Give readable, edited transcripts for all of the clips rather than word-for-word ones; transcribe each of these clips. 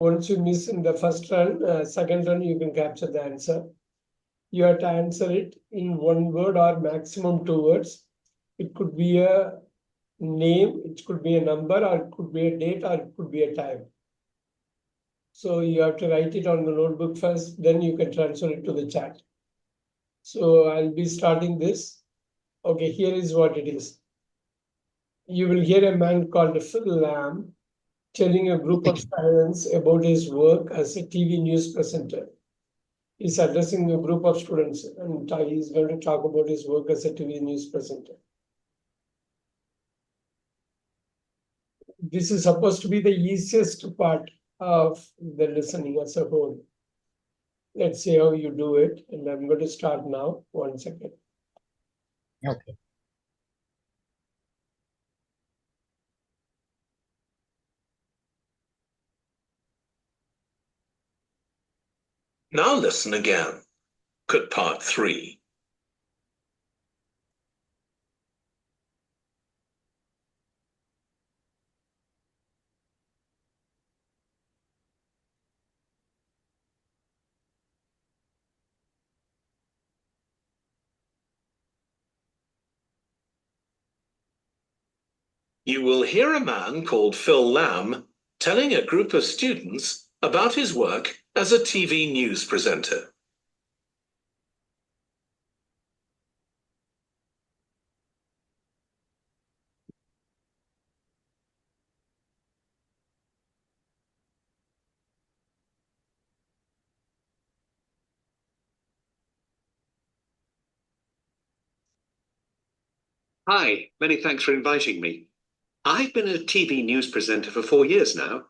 Once you miss in the first run, second run, you can capture the answer. You have to answer it in one word or maximum 2 words. It could be a name, it could be a number, or it could be a date, or it could be a time. So you have to write it on the notebook first, then you can transfer it to the chat. So I'll be starting this. Okay, here is what it is. You will hear a man called Phil Lamb telling a group of students about his work as a TV news presenter. He's addressing a group of students and he's going to talk about his work as a TV news presenter. This is supposed to be the easiest part of the listening as a whole. Let's see how you do it. And I'm going to start now. 1 second. Okay. Now listen again. Cut part 3. You will hear a man called Phil Lamb telling a group of students about his work as a TV news presenter. Hi, many thanks for inviting me. I've been a TV news presenter for 4 years now.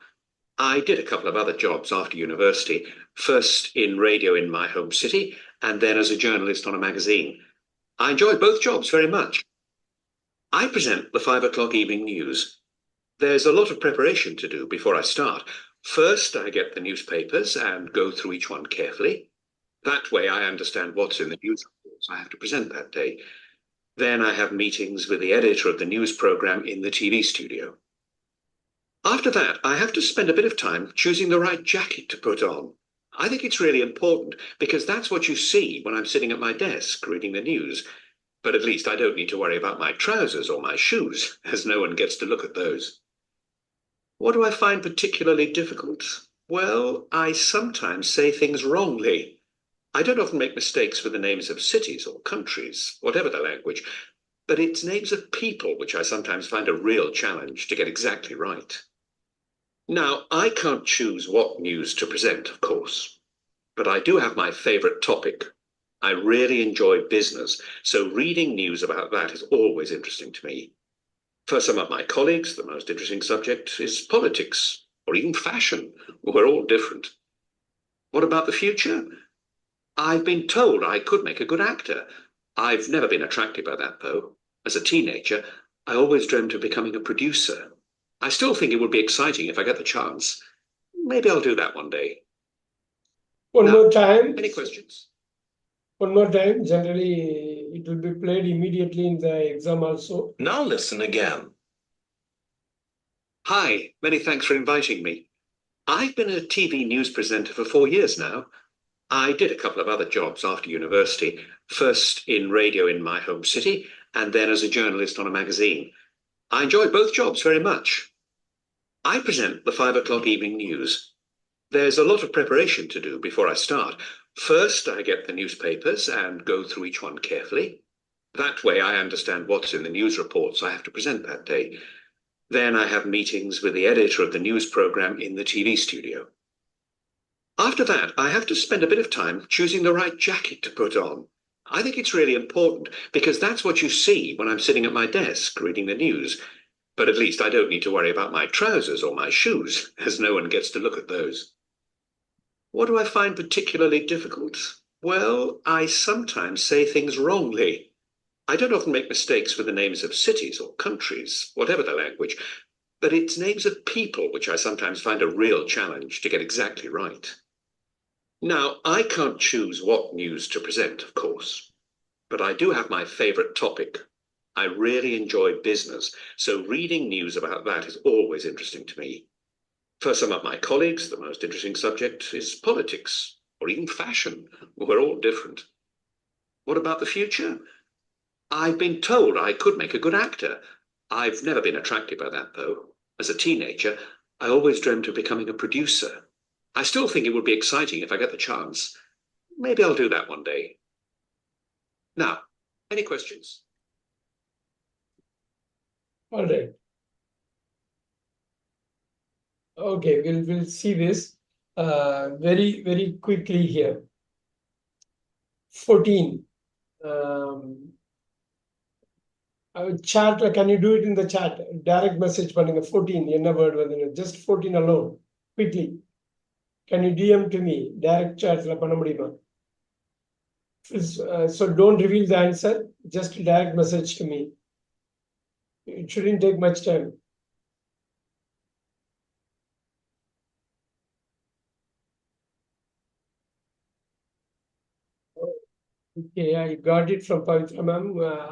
I did a couple of other jobs after university, first in radio in my home city, and then as a journalist on a magazine. I enjoy both jobs very much. I present the 5 o'clock evening news. There's a lot of preparation to do before I start. First, I get the newspapers and go through each one carefully. That way I understand what's in the news reports I have to present that day. Then I have meetings with the editor of the news program in the TV studio. After that, I have to spend a bit of time choosing the right jacket to put on. I think it's really important because that's what you see when I'm sitting at my desk reading the news. But at least I don't need to worry about my trousers or my shoes, as no one gets to look at those. What do I find particularly difficult? Well, I sometimes say things wrongly. I don't often make mistakes with the names of cities or countries, whatever the language, but it's names of people which I sometimes find a real challenge to get exactly right. Now, I can't choose what news to present, of course, but I do have my favorite topic. I really enjoy business, so reading news about that is always interesting to me. For some of my colleagues, the most interesting subject is politics or even fashion. We're all different. What about the future? I've been told I could make a good actor. I've never been attracted by that, though. As a teenager, I always dreamt of becoming a producer. I still think it would be exciting if I get the chance. Maybe I'll do that one day. One more time. Any questions? One more time. Generally, it will be played immediately in the exam also. Now listen again. Hi, many thanks for inviting me. I've been a TV news presenter for 4 years now. I did a couple of other jobs after university, first in radio in my home city, and then as a journalist on a magazine. I enjoy both jobs very much. I present the 5 o'clock evening news. There's a lot of preparation to do before I start. First, I get the newspapers and go through each one carefully. That way I understand what's in the news reports I have to present that day. Then I have meetings with the editor of the news program in the TV studio. After that, I have to spend a bit of time choosing the right jacket to put on. I think it's really important because that's what you see when I'm sitting at my desk reading the news. But at least I don't need to worry about my trousers or my shoes, as no one gets to look at those. What do I find particularly difficult? Well, I sometimes say things wrongly. I don't often make mistakes with the names of cities or countries, whatever the language, but it's names of people which I sometimes find a real challenge to get exactly right. Now, I can't choose what news to present, of course, but I do have my favorite topic. I really enjoy business, so reading news about that is always interesting to me. For some of my colleagues, the most interesting subject is politics or even fashion. We're all different. What about the future? I've been told I could make a good actor. I've never been attracted by that, though. As a teenager, I always dreamt of becoming a producer. I still think it would be exciting if I get the chance. Maybe I'll do that one day. Now, any questions? All right. Okay, we'll see this very quickly here. 14. Chat, can you do it in the chat? Direct message பண்ணுங்க 14 என்ன word வந்து just 14 alone quickly. Can you DM to me? Direct chatல பண்ண முடியுமா? So don't reveal the answer, just direct message to me. It shouldn't take much time. Okay, I got it from Pavitra ma'am.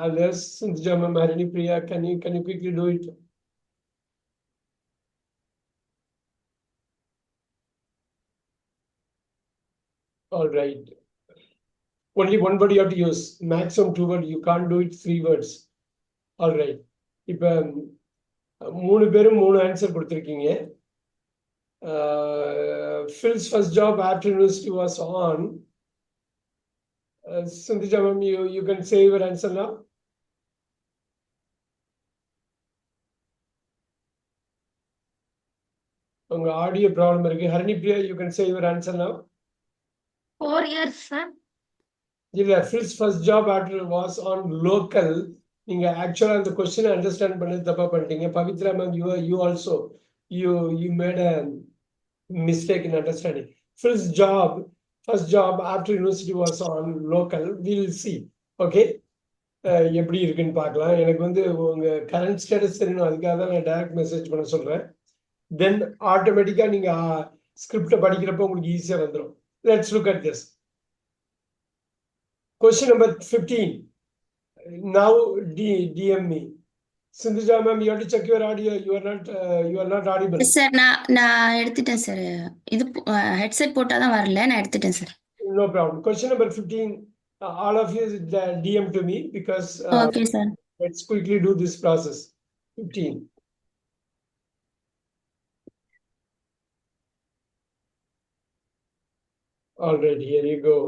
Others, Sindhuja ma'am, Harini Priya, can you quickly do it? All right. Only one word you have to use. Maximum 2 words. You can't do it 3 words. All right. இப்போ 3 பேரும் 3 answer கொடுத்துருக்கீங்க. Phil's first job after university was on. Sindhuja ma'am, you can say your answer now. உங்க audio problem இருக்கு. Harini Priya, you can say your answer now. 4 years, sir. இல்ல, Phil's first job after was on local. நீங்க ஆக்சுவலா அந்த question understand பண்ணி தப்பா பண்ணிட்டீங்க. Pavithra ma'am, you also you made a mistake in understanding. Phil's job, first job after university was on local. We'll see. Okay. எப்படி இருக்குன்னு பார்க்கலாம். எனக்கு வந்து உங்க கரண்ட் ஸ்டேட்டஸ் தெரியணும், அதுக்காக தான் நான் டைரக்ட் மெசேஜ் பண்ண சொல்றேன். தென் ஆட்டோமேட்டிக்கா நீங்க ஸ்கிரிப்டை படிக்கிறப்ப உங்களுக்கு ஈஸியா வந்துடும். Let's look at this. Question number 15. Now DM me. Sindhuja ma'am, you have to check your audio. You are not audible. Sir நான் எடுத்துட்டேன் சார். இது ஹெட்செட் போட்டால் தான் வரல, நான் எடுத்துட்டேன் sir. No problem. Question number 15. All of you DM to me because okay sir. let's quickly do this process. 15. All right, here you go.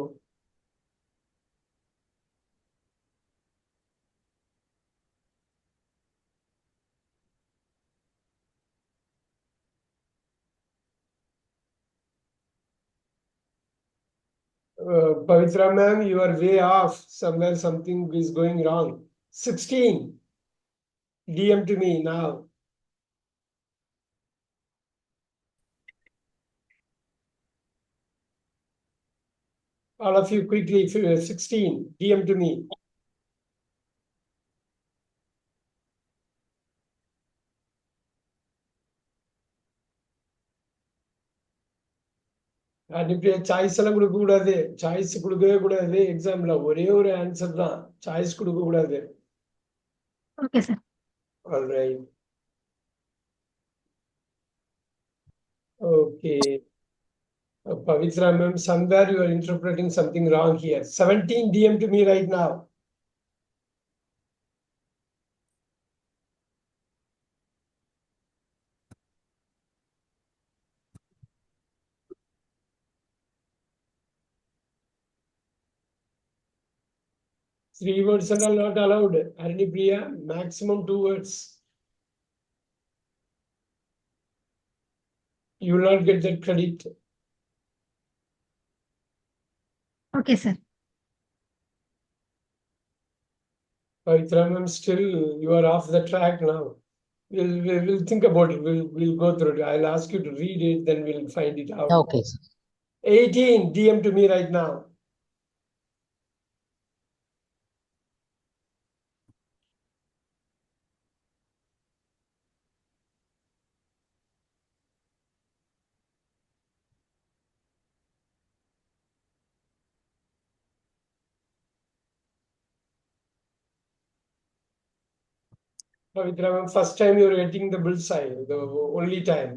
Pavitra ma'am, you are way off. Somewhere something is going wrong. 16. DM to me now. All of you quickly, 16. DM to me. இப்படி choice எல்லாம் கொடுக்க கூடாது. Choice கொடுக்கவே கூடாது. எக்ஸாம்ல ஒரே ஒரு answer தான், சாய்ஸ் கொடுக்க கூடாது. Okay sir. Alright. Okay. Pavitra ma'am, somewhere you are interpreting something wrong here. 17. DM to me right now. Three words are not allowed. Harini Priya, maximum 2 words. You will not get that credit. Okay sir. Pavitra ma'am, still you are off the track now. We'll think about it. We'll go through it. I'll ask you to read it, then we'll find it out. Okay sir. 18. DM to me right now. Pavitra ma'am, first time you're getting the bullseye, the only time.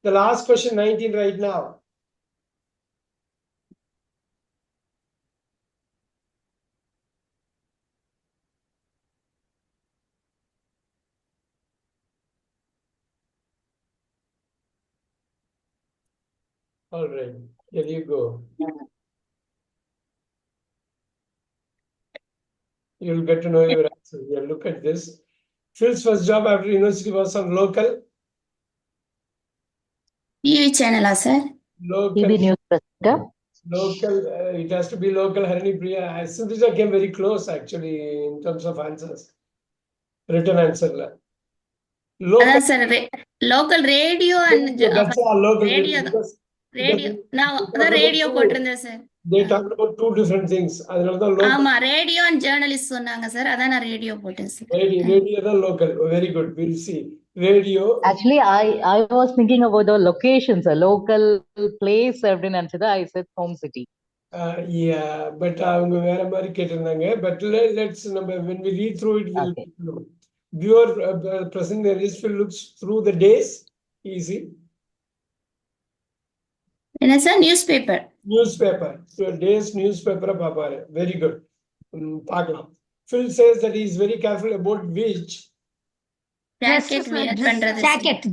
The last question, 19 right now. All right, here you go. You'll get to know your answer. Yeah, look at this. Phil's first job after university was on local. TV சேனலா sir? Local. TV news presenter. Local. It has to be local. Harini Priya. Sindhuja came very close actually in terms of answers. Written answer. Local. அதான் sir local radio and That's all local. Radio Because radio நான் because அதான் radio about போட்டிருந்தேன் sir. they talked about two different things. அதனால தான் local. ஆமா radio and journalist சொன்னாங்க sir, அதான் நான் ரேடியோ போட்டேன் சார். Radio தான் local. Very good. We'll see. Radio. Actually, I was thinking about the locations, a local place. அப்படின்னு நினைச்சது. I said home city. Yeah, but அவங்க வேற மாதிரி கேட்டிருந்தாங்க. But let's number when we read through it, we'll Okay. viewer present the list will look through the days. Easy. என்ன sir? News paper. Newspaper. So days newspaper பாப்பாரு. Very good. பார்க்கலாம். Phil says that he is very careful about which. Jacket wear பண்றது. Jacket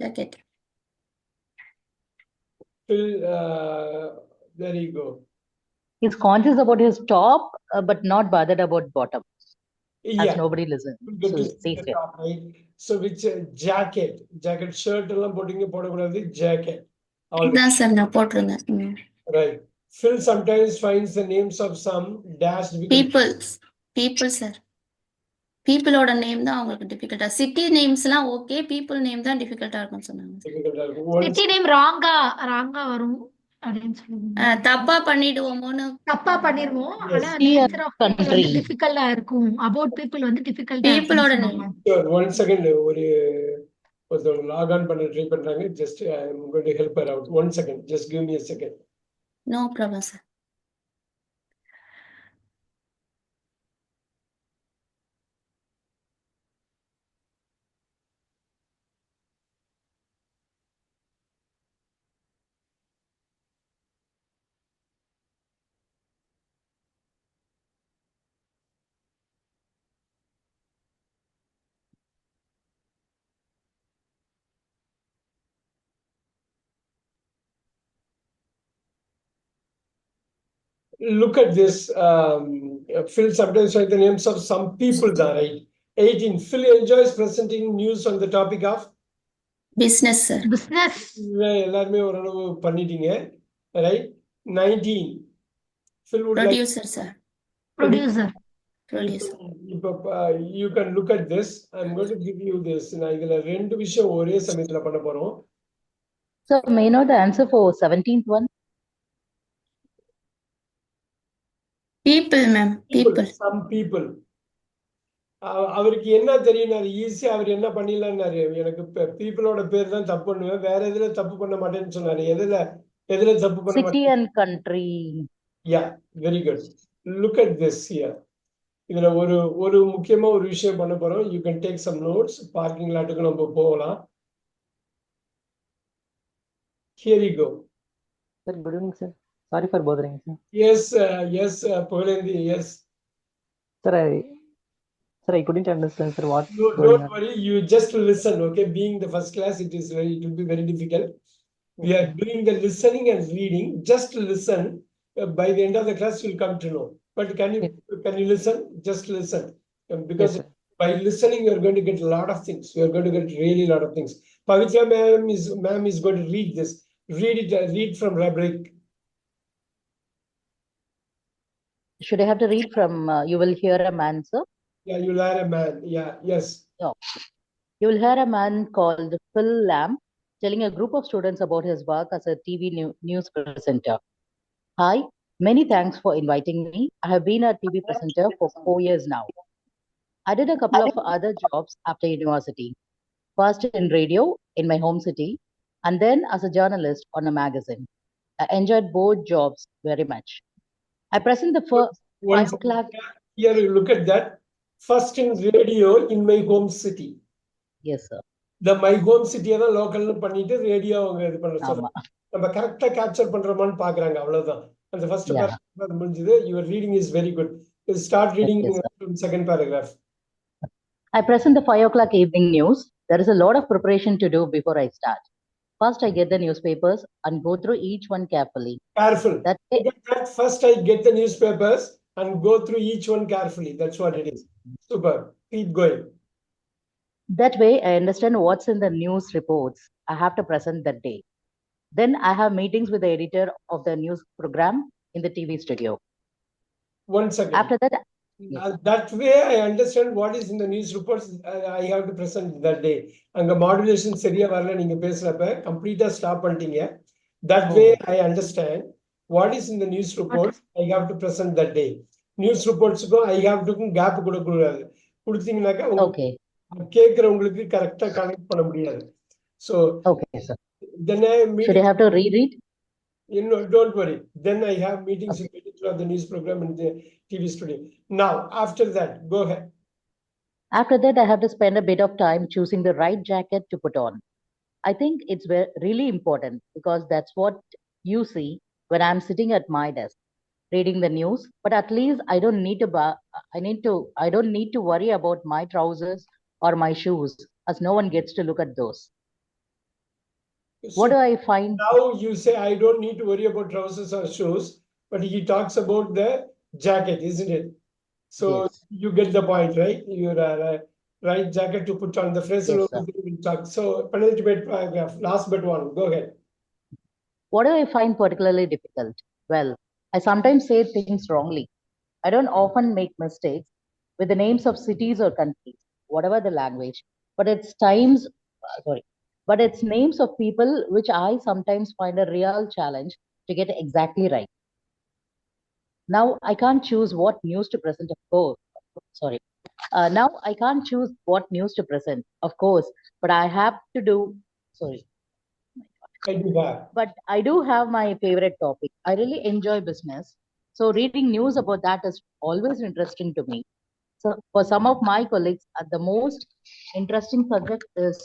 jacket. Phil, there you go. He's conscious about his top, but not bothered about bottom. As Yeah. nobody listens. We'll get So to it's see safe the here. top, right? So which jacket shirt எல்லாம் போடக்கூடாது jacket. All இதான் sir நான் போட்டிருந்தேன். right. Phil sometimes finds the names of some dashed because people sir. பீப்புளோட name தான் அவங்களுக்கு டிஃபிகல்ட்டா. City names எல்லாம் ஓகே, பீப்புள் நேம் தான் டிஃபிகல்ட்டா இருக்கும்னு சொன்னாங்க. difficult ஆ இருக்கும். Once சிட்டி நேம் ராங்கா வரும் அப்படின்னு சொல்லுவாங்க. தப்பா பண்ணிடுவோமோன்னு. தப்பா பண்ணிருவோம். ஆனா City and nature of country. டிஃபிகல்ட்டா இருக்கும். அபௌட் பீப்புள் வந்து டிஃபிகல்ட்டா பீப்புளோட நேம். sure, 1 second ஒருத்தவங்க லாக் ஆன் பண்ண ட்ரை பண்றாங்க. Just I'm going to help her out. 1 second. Just give me a second. No problem sir. Look at this. Phil sometimes finds the names of some people there, right? 18. Phil enjoys presenting news on the topic of. Business sir. Business எல்லாருமே ஓரளவு பண்ணிட்டீங்க, right? 19. Phil would like. Producer sir. Producer producer. You can look at this. I'm going to give you this. நான் இதுல ரெண்டு விஷயம் ஒரே சமயத்துல பண்ண போறோம். So may I know the answer for 17th one? People ma'am. People. Some people. அவருக்கு என்ன தெரியும்னாரு, ஈஸியா அவர் என்ன பண்ணிடலாம்னாரு, எனக்கு பீப்புளோட பேர் தான் தப்பு பண்ணுவேன், வேற எதுல தப்பு பண்ண மாட்டேன்னு சொன்னாரு. எதுல தப்பு பண்ண City மாட்டேன். and country. Yeah, very good. Look at this here. இதுல ஒரு முக்கியமா ஒரு விஷயம் பண்ண போறோம். You can take some notes. Parking லாட்டுக்கு நம்ம போகலாம். Here you go. Sir, good evening, sir. Sorry for bothering, sir. Yes, Pugalendhi, yes. Sir, I couldn't understand, sir. What? No, don't worry. You just listen, okay? Being the first class, it will be very difficult. We are doing the listening and reading. Just listen. By the end of the class, you'll come to know. But can you listen? Just listen. Because Yes, sir. by listening, you're going to get a lot of things. You're going to get really a lot of things. Pavitra ma'am is going to read this. Read from rubric. Should I have to read from You Will Hear a Man, sir? Yeah, you'll hear a man. Yeah, yes. You will hear a man called Phil Lamb telling a group of students about his work as a TV news presenter. Hi, many thanks for inviting me. I have been a TV presenter for 4 years now. I did a couple of other jobs after university. First in radio in my home city, and then as a journalist on a magazine. I enjoyed both jobs very much. I present the first One 5 o'clock. Here you look at that. First in radio in my home city. Yes, sir. இந்த my home சிட்டியை தான் லோக்கல்னு பண்ணிட்டு radio அவங்க இது பண்ண ஆமா சொல்றாங்க. நம்ம கரெக்டா கேப்சர் பண்றோமான்னு பாக்குறாங்க, அவ்வளவுதான். அந்த ஃபர்ஸ்ட் Yeah. பேராகிராஃப் முடிஞ்சது. Your reading is very good. Start reading Okay, sir. Second paragraph. I present the 5 o'clock evening news. There is a lot of preparation to do before I start. First, I get the newspapers and go through each one carefully. Careful. That way, First I get the newspapers and go through each one carefully. That's what it is. Super. Keep going. that way, I understand what's in the news reports I have to present that day. Then I have meetings with the editor of the news program in the TV studio. One second. After that, That way I understand what is in the news reports I have to present that day. அங்க modulation சரியா வரல நீங்க பேசுறப்ப கம்ப்ளீட்டா stop பண்ணிட்டீங்க. That way I understand what is in the news reports I have to present that day. News reportsக்கும் I have to gap கொடுக்கக்கூடாது. கொடுத்தீங்கன்னாக்கா okay, கேட்கறவங்களுக்கு கரெக்டா கனெக்ட் பண்ண முடியாது. So okay, sir. then I meet. Should I have to reread? Don't worry. Then I have meetings with the editor of the news program in the TV studio. Now, after that, go ahead. After that, I have to spend a bit of time choosing the right jacket to put on. I think it's really important because that's what you see when I'm sitting at my desk reading the news. But at least I don't need to worry about my trousers or my shoes, as no one gets to look at those. What do I find? Now you say I don't need to worry about trousers or shoes, but he talks about the jacket, isn't it? So Yes. you get the point, right? Your right jacket to put on. The phrase Yes, sir. will talk. So penultimate paragraph, last but one. Go ahead. What do I find particularly difficult? Well, I sometimes say things wrongly. I don't often make mistakes with the names of cities or countries, whatever the language, but it's names of people which I sometimes find a real challenge to get exactly right. Now I can't choose what news to present, of course. Now I can't choose what news to present, of course, but I have to do, I do that. but I do have my favorite topic. I really enjoy business. So reading news about that is always interesting to me. So for some of my colleagues, the most interesting subject is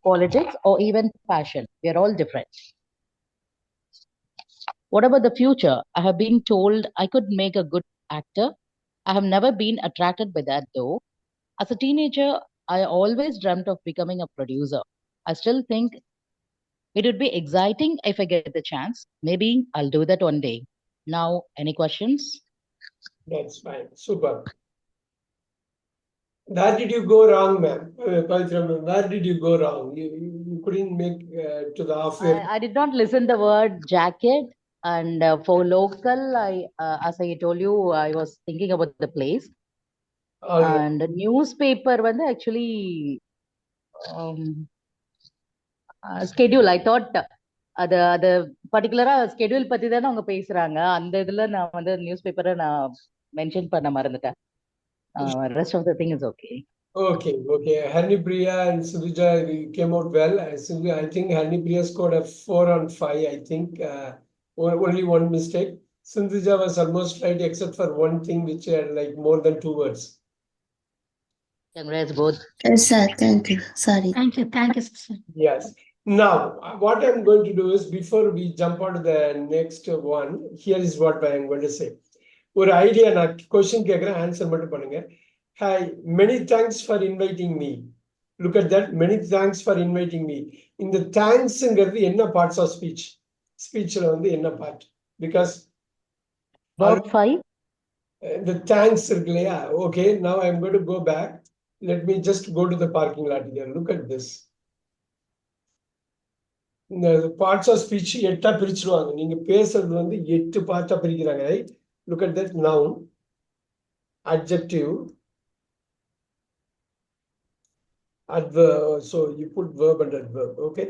politics or even fashion. We are all different. What about the future? I have been told I could make a good actor. I have never been attracted by that though. As a teenager, I always dreamt of becoming a producer. I still think it would be exciting if I get the chance. Maybe I'll do that one day. Now, any questions? That's fine. Super. Where did you go wrong, ma'am? Pavitra ma'am, where did you go wrong? You couldn't make to the halfway. I did not listen the word jacket. And for local, as I told you, I was thinking about the place. All right. And newspaper வந்து actually schedule. I thought அது பர்டிகுலரா schedule பத்தி தானே அவங்க பேசுறாங்க. அந்த இதுல நான் வந்து நியூஸ் பேப்பரை நான் மென்ஷன் பண்ண மறந்துட்டேன். Rest of the thing is okay. Okay. Harnipriya and Sindhuja came out well. I think Harnipriya scored a 4 on 5. I think only one mistake. Sindhuja was almost right except for one thing which had like more than 2 words. Congrats both. Yes, sir. Thank you. Sorry. Thank you, sister. Yes. Now, what I'm going to do is before we jump on to the next one, here is what I'm going to say. ஒரு idea நான் question கேட்குறேன், answer மட்டும் பண்ணுங்க. Hi, many thanks for inviting me. Look at that. Many thanks for inviting me. இந்த தேங்க்ஸ்ங்கிறது என்ன parts of speech? ஸ்பீச்ல வந்து என்ன part? Because Verb 5. the thanks இருக்கு இல்லையா? Okay, now I'm going to go back. Let me just go to the parking lot here. Look at this. இந்த parts of speech 8ஆ பிரிச்சுடுவாங்க. நீங்க பேசுறது வந்து 8 பார்ட்டா பிரிக்கிறாங்க, right? Look at that. Noun, adjective, adverb. So you put verb and adverb. Okay.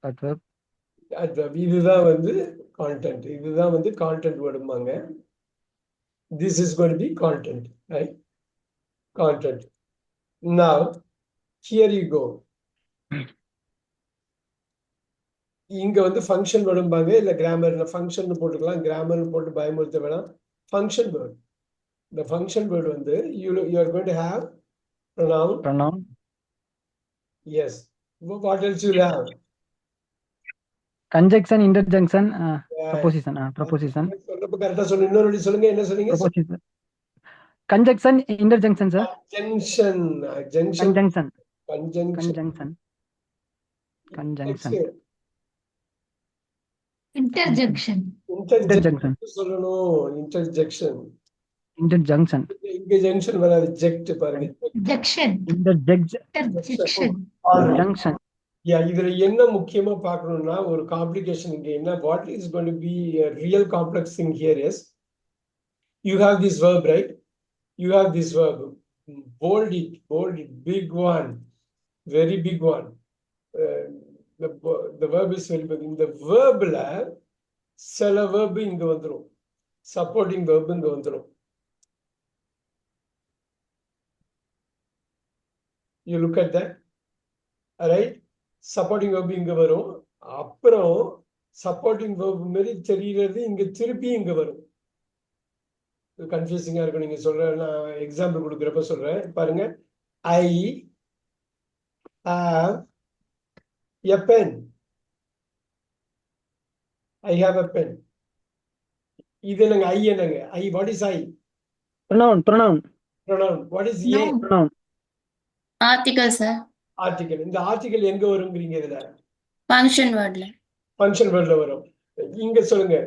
Adverb. இதுதான் வந்து content. இதுதான் வந்து content வேர்டுமாங்க. This is going to be content, right? Content. Now, here you go. இங்க வந்து ஃபங்க்ஷன் வேர்டும்பாங்க, இல்ல கிராமர்ல ஃபங்க்ஷன் போட்டுக்கலாம். Grammar போட்டு பயமுறுத்த வேணாம். Function word. இந்த ஃபங்க்ஷன் வேர்டு வந்து you are going to have pronoun, Yes. What else you have? Conjunction, interjunction, Yeah. preposition, preposition, சொல்றப்ப கரெக்டா சொல்லு. இன்னொரு வாட்டி சொல்லுங்க. என்ன சொன்னீங்க? preposition. Conjunction, interjunction, sir. Conjunction. Junction. Conjunction, Conjunction. conjunction, Next. conjunction, interjection. Interjection சொல்லணும். Interjection. interjunction, இங்க ஜங்ஷன் வராது. ஜெக்ட் பாருங்க. ஜெக்ஷன். interjection, interjection. junction. இதுல என்ன முக்கியமா பார்க்கணும்னா ஒரு காம்ப்ளிகேஷன் இங்க என்ன what is going to be real complex thing here is you have this verb, right? You have this verb. Bold it, big one, very big one. The verb is very big. இந்த verbல சில verb இங்க வந்துரும். Supporting verb இங்க வந்துரும். You look at that. Alright? Supporting verb இங்க வரும். அப்புறம் supporting verb மாதிரி தெரிகிறது இங்க திருப்பி இங்க வரும். கன்ஃபியூசிங்கா இருக்கும். நீங்க சொல்ற நான் எக்ஸாம்பிள் கொடுக்குறப்ப சொல்றேன் பாருங்க. I have a pen. I have a pen. இது என்னங்க? I என்னங்க? I, what is I? Pronoun, Pronoun. What is a? Noun. pronoun. Article sir. Article. இந்த ஆர்டிகல் எங்க வருங்கிறீங்க? இதுல ஃபங்க்ஷன் வேர்ட்ல. ஃபங்க்ஷன் வேர்ட்ல வரும். இங்க சொல்லுங்க.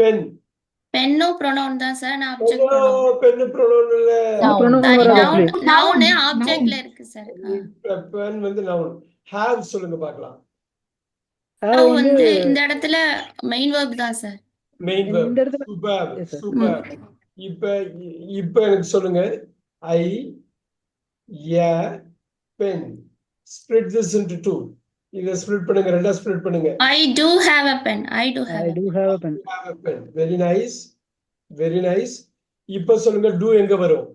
பென். பென்னும் ப்ரொனவுன் தான் சார். நான் ஆப்ஜெக்ட் ப்ரொனவுன். பென் ப்ரொனவுன் இல்ல. Pronoun சாரி, வராது நவுன் actually. நவுன் ஆப்ஜெக்ட்ல இருக்கு சார். பென் வந்து நவுன். have சொல்லுங்க பார்க்கலாம். Have வந்து இந்த இடத்துல மெயின் வேர்ப் தான் சார். மெயின் இந்த verb. இடத்துல Superb. Yes, sir. Superb. இப்ப எனக்கு சொல்லுங்க. I a pen. Split this into two. இத ஸ்ப்ளிட் பண்ணுங்க. ரெண்டா ஸ்ப்ளிட் பண்ணுங்க. I do have a pen. I do have I a do have a pen. Have a pen. Very nice. Very nice. இப்ப சொல்லுங்க do எங்க வரும்?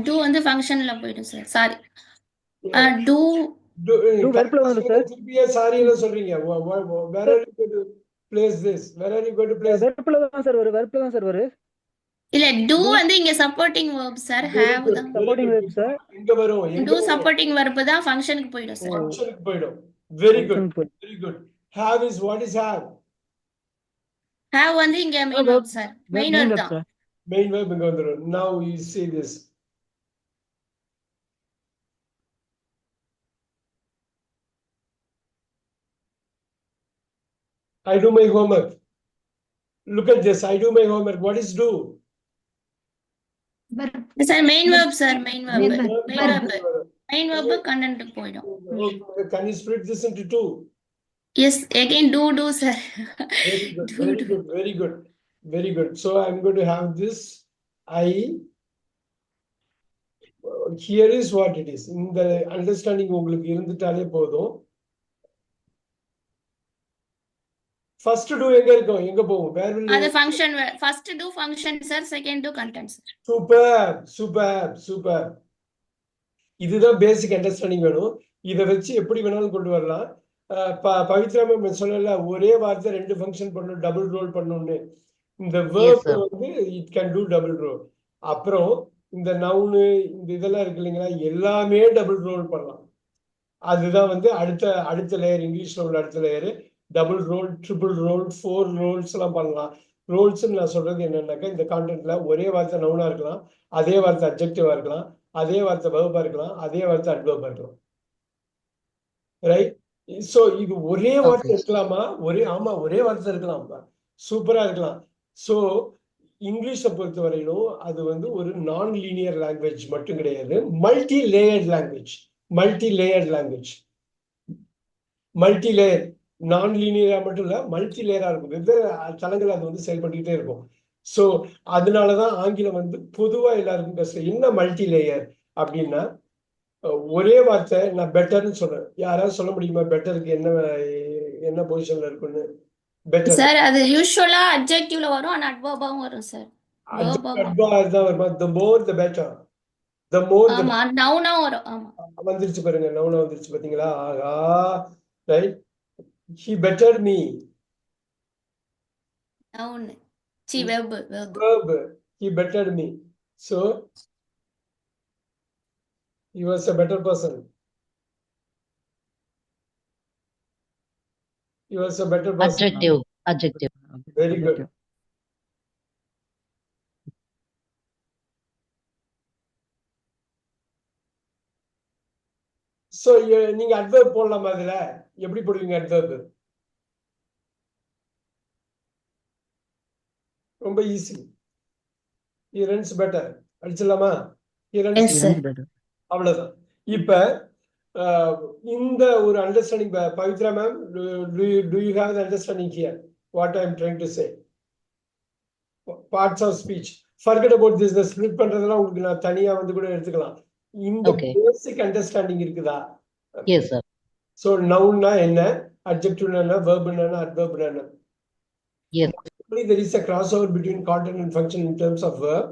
do வந்து ஃபங்க்ஷன்ல போயிடும் sir. Sorry. do Do verb ல வரும் sir. திருப்பியே சாரி எல்லாம் சொல்றீங்க. Where are you going to place this? Where are you going to place? Verb ல தான் sir வரும். Verb ல தான் sir வரும். இல்ல do வந்து இங்க supporting verb sir. Very have good. தான். Supporting verb sir. எங்க வரும்? do சப்போர்ட்டிங் verb தான் ஃபங்க்ஷனுக்கு போயிடும் சார். ஃபங்க்ஷனுக்கு போய்டும். Very good. Function போய். Very good. Have is what is have? have வந்து இங்க main verb sir. Main Main verb verb தான். sir. Main verb இங்க வந்துரும். Now you see this. I do my homework. Look at this. I do my homework. What is do? Sir main verb sir. Main verb. Main main verb. Main verb கண்டென்ட்க்கு போயிடும். Can you split this into two? Yes, again do sir. Very good. Do, Very do. good. Very good. Very good. So I'm going to have this. Here is what it is. இந்த understanding உங்களுக்கு இருந்துட்டாலே போதும். First do எங்க இருக்கும்? எங்க போகும்? Where will அது function first do function sir. Second do content sir. Superb. இதுதான் basic understanding வேணும். இதை வச்சு எப்படி வேணாலும் கொண்டு வரலாம். பவித்ரா மேம் சொல்லல ஒரே வார்த்தை ரெண்டு ஃபங்க்ஷன் பண்ணணும், டபுள் ரோல் பண்ணணும்னு. இந்த வேர்ப் sir. வந்து it can do double role. அப்புறம் இந்த நவுனு இந்த இதெல்லாம் இருக்கு இல்லைங்களா, எல்லாமே டபுள் ரோல் பண்ணலாம். அதுதான் வந்து அடுத்த லேயர். இங்கிலீஷ்ல உள்ள அடுத்த layer. Double role, triple role, 4 roles எல்லாம் பண்ணலாம். ரோல்ஸ் நான் சொல்றது என்னன்னாக்கா இந்த கான்டென்ட்ல ஒரே வார்த்தை நவுனா இருக்கலாம், அதே வார்த்தை அட்ஜெக்டிவா இருக்கலாம், அதே வார்த்தை வெர்பா இருக்கலாம், அதே வார்த்தை அட்வெர்பா இருக்கலாம். ரைட்? சோ இது ஒரே வார்த்தை இருக்கலாமா? ஒரே வார்த்தை இருக்கலாமா? சூப்பரா இருக்கலாம். சோ இங்கிலீஷை பொறுத்த வரையிலும் அது வந்து ஒரு நான் லீனியர் லாங்குவேஜ் மட்டும் கிடையாது, multi layered language. Multi layer நான் லீனியரா மட்டும் இல்ல, மல்டி லேயரா இருக்கும். வெவ்வேறு தளங்கள் அது வந்து செயல்பட்டுக்கிட்டே இருக்கும். சோ அதனாலதான் ஆங்கிலம் வந்து பொதுவா எல்லாருக்கும் பேசுற என்ன மல்டி லேயர் அப்படின்னா, ஒரே வார்த்தை நான் பெட்டர்னு சொல்றேன். யாராவது சொல்ல முடியுமா பெட்டருக்கு என்ன பொசிஷன்ல இருக்குன்னு? பெட்டர் சார் அது யூசுவலா அட்ஜெக்டிவ்ல வரும், ஆனா அட்வர்பாவும் வரும் சார். தான் வருமா? the more the better. the more the ஆமா, நவுனா வரும். ஆமா, வந்துருச்சு பாருங்க, நவுனா வந்துருச்சு பாத்தீங்களா? ஆகா, right. he bettered me. Noun. C verb. Verb. He bettered me. So he was a better person. He was a better person. Adjective. Adjective. Very good. So நீங்க adverb போடலாமா அதுல? எப்படி போடுவீங்க adverb? ரொம்ப easy. He runs better. அடிச்சிடலாமா? He runs Yes, sir. அவ்வளவுதான். இப்ப இந்த ஒரு understanding Pavithra ma'am, do you have the understanding here what I am trying to say? Parts of speech. Forget about this. The split பண்றதெல்லாம் உங்களுக்கு நான் தனியா வந்து கூட எடுத்துக்கலாம். இந்த பேசிக் அண்டர்ஸ்டாண்டிங் இருக்குதா? Yes, sir. So noun என்ன, adjective என்ன, verb என்ன, adverb என்ன? Yes. There is a crossover between content and function in terms of verb.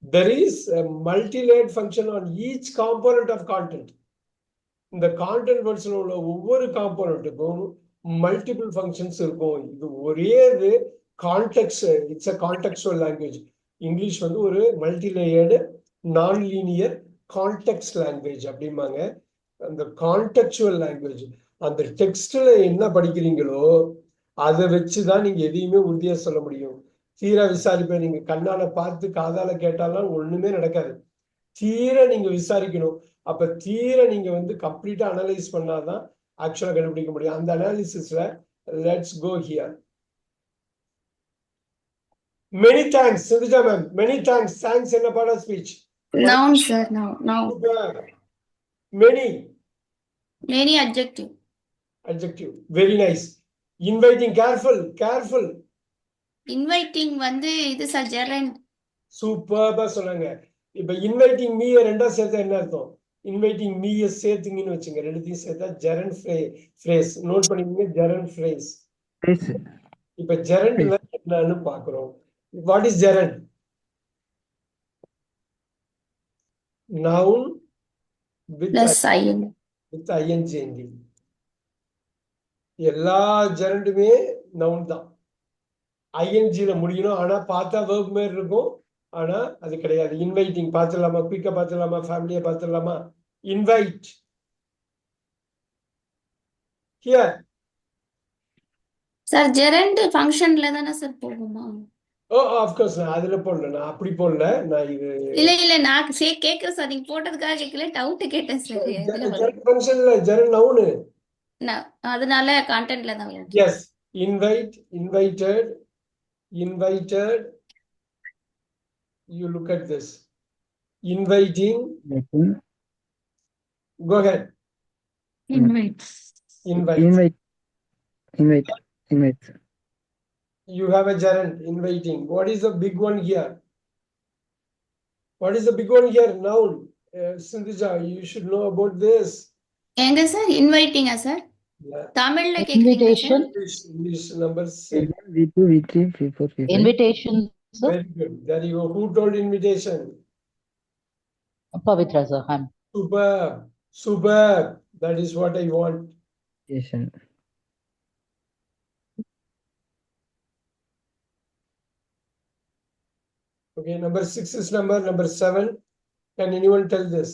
There is a multi-layered function on each component of content. இந்த content version உள்ள ஒவ்வொரு காம்போனன்ட்டுக்கும் multiple functions இருக்கும். இது ஒரே இது context, it's a contextual language. English வந்து ஒரு மல்டிலேயர்டு நான் லீனியர் கான்டெக்ஸ்ட் லாங்குவேஜ் அப்படிம்பாங்க. அந்த கான்டெக்சுவல் லாங்குவேஜ், அந்த டெக்ஸ்ட்ல என்ன படிக்கிறீங்களோ அதை வச்சுதான் நீங்க எதையுமே உறுதியா சொல்ல முடியும். தீர விசாரிப்ப நீங்க கண்ணால பார்த்து காதால கேட்டாலும் ஒண்ணுமே நடக்காது. தீர நீங்க விசாரிக்கணும். அப்ப தீர நீங்க வந்து கம்ப்ளீட்டா அனலைஸ் பண்ணாதான் ஆக்சுவலா கண்டுபிடிக்க முடியும். அந்த அனாலிசிஸ்ல let's go here. Many thanks Sindhuja ma'am. Many thanks. Thanks என்ன part of speech? Noun, sir. Noun. Many. Many adjective. Adjective. Very nice. Inviting. Careful. Inviting வந்து இது சார் gerund. சூப்பர்பா சொன்னாங்க. இப்ப இன்வைட்டிங் மீ ரெண்டா சேர்த்தா என்ன அர்த்தம்? இன்வைட்டிங் மீ சேர்த்துங்கன்னு வச்சுங்க, ரெண்டுத்தையும் சேர்த்தா ஜெரண்ட் ஃப்ரேஸ். நோட் பண்ணிக்கோங்க, ஜெரண்ட் ஃப்ரேஸ். இப்ப ஜெரண்ட் என்னன்னு பாக்குறோம். What is gerund? Noun Plus IN. With ING. எல்லா ஜெரண்டுமே நவுன் தான், ஐஎன்ஜில முடியணும். ஆனா பார்த்தா வேர்ப் மாதிரி இருக்கும், ஆனா அது கிடையாது. இன்வைட்டிங் பார்த்துடலாமா? குயிக்கா பார்த்துடலாமா? ஃபேமிலியா பார்த்துடலாமா? Invite here. சார் gerund ஃபங்க்ஷன்ல தானே சார் போகுமா? ஓ ஆஃப் கோர்ஸ். நான் அதுல போடல, நான் அப்படி போடல. நான் இது இல்ல நான் கேக்குறேன் சார், நீங்க போட்டதுக்காக கேட்கல, டவுட் கேட்டேன் சார். ஜெரண்ட் ஃபங்க்ஷன்ல ஜெரண்ட் நவுன், அதனால கான்டென்ட்ல தான் வரும். Yes. Invite, invited. You look at this. Inviting. Go ahead. Invites. Invite. Invite. You have a gerund, inviting. What is the big one here? Noun. Sindhuja, you should know about this. எங்க sir இன்வைட்டிங்கா sir? Yeah. தமிழ்ல கேக்குறீங்களா Invitation. Sir? English number 6. V2, V3, V4, V5. Invitation, sir. Very good. There you go. Who told invitation? Pavitra, sir. Superb. That is what I want. Invitation. Okay, number 6 is number 7. Can anyone tell this?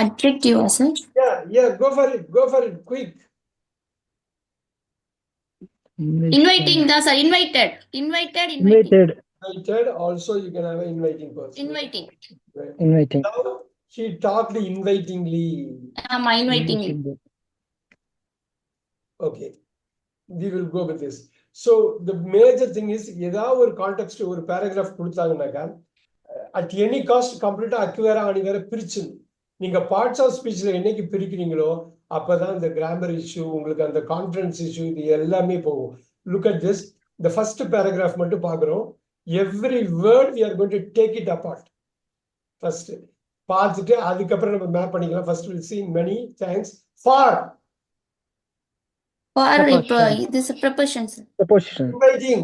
Adjective sir? Yeah, go for it, quick. Inviting தான் sir. Invited. Invited. Also you can have an inviting person. Inviting. Inviting. Now she talked invitingly. ஆமா, inviting. Okay, we will go with this. So the major thing is, ஏதாவது ஒரு context ஒரு paragraph கொடுத்தாங்கன்னாக்கா at any cost கம்ப்ளீட்டா அக்வேரா அணிவேர பிரிச்சு நீங்க parts of ஸ்பீச்ல என்னைக்கு பிரிக்கிறீங்களோ அப்பதான் இந்த கிராமர் இஷ்யூ, உங்களுக்கு அந்த கான்ஃபிடன்ஸ் இஷ்யூ, இது எல்லாமே போகும். Look at this. இந்த ஃபர்ஸ்ட் பேராகிராஃப் மட்டும் பார்க்குறோம். Every word we are going to take it apart. First பார்த்துட்டு அதுக்கப்புறம் நம்ம மேப் பண்ணிக்கலாம். First we'll see many thanks for. இப்போ this preposition sir. Preposition. Inviting.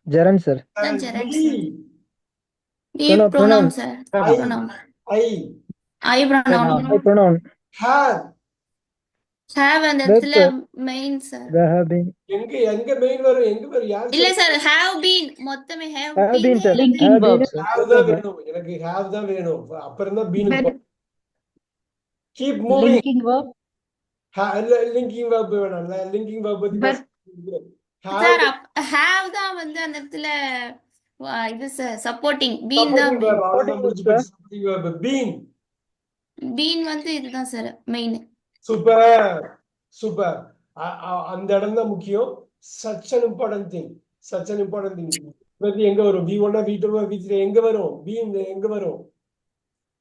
Gerund, sir. And gerund, we. Pronoun sir. Pronoun. I pronoun. I pronoun. Have. Have அந்த இடத்துல main sir. There have been. எங்க main வரும்? எங்க வரும்? யார் இல்ல sir, have been மொத்தமே have been, sir. Linking Have been. verbs, sir. have தான் வேணும். எனக்கு have தான் வேணும். அப்புறம் தான் been. Keep moving. Linking verb. Linking verb வேணாம். லிங்கிங் verb பத்தி Verb. சார் have ஹேவ் தான் வந்து அந்த இடத்துல இது சப்போர்ட்டிங் பீன் தான் supporting verb அவ்வளவுதான் Supporting முடிஞ்சு verb, போச்சு. supporting verb been. பீன் வந்து இதுதான் சார் மெயின். Super super. அந்த இடம் தான் முக்கியம். such an important thing. such an important thing. வந்து எங்க வரும்? V1 V2 V3 எங்க வரும்? been எங்க வரும்?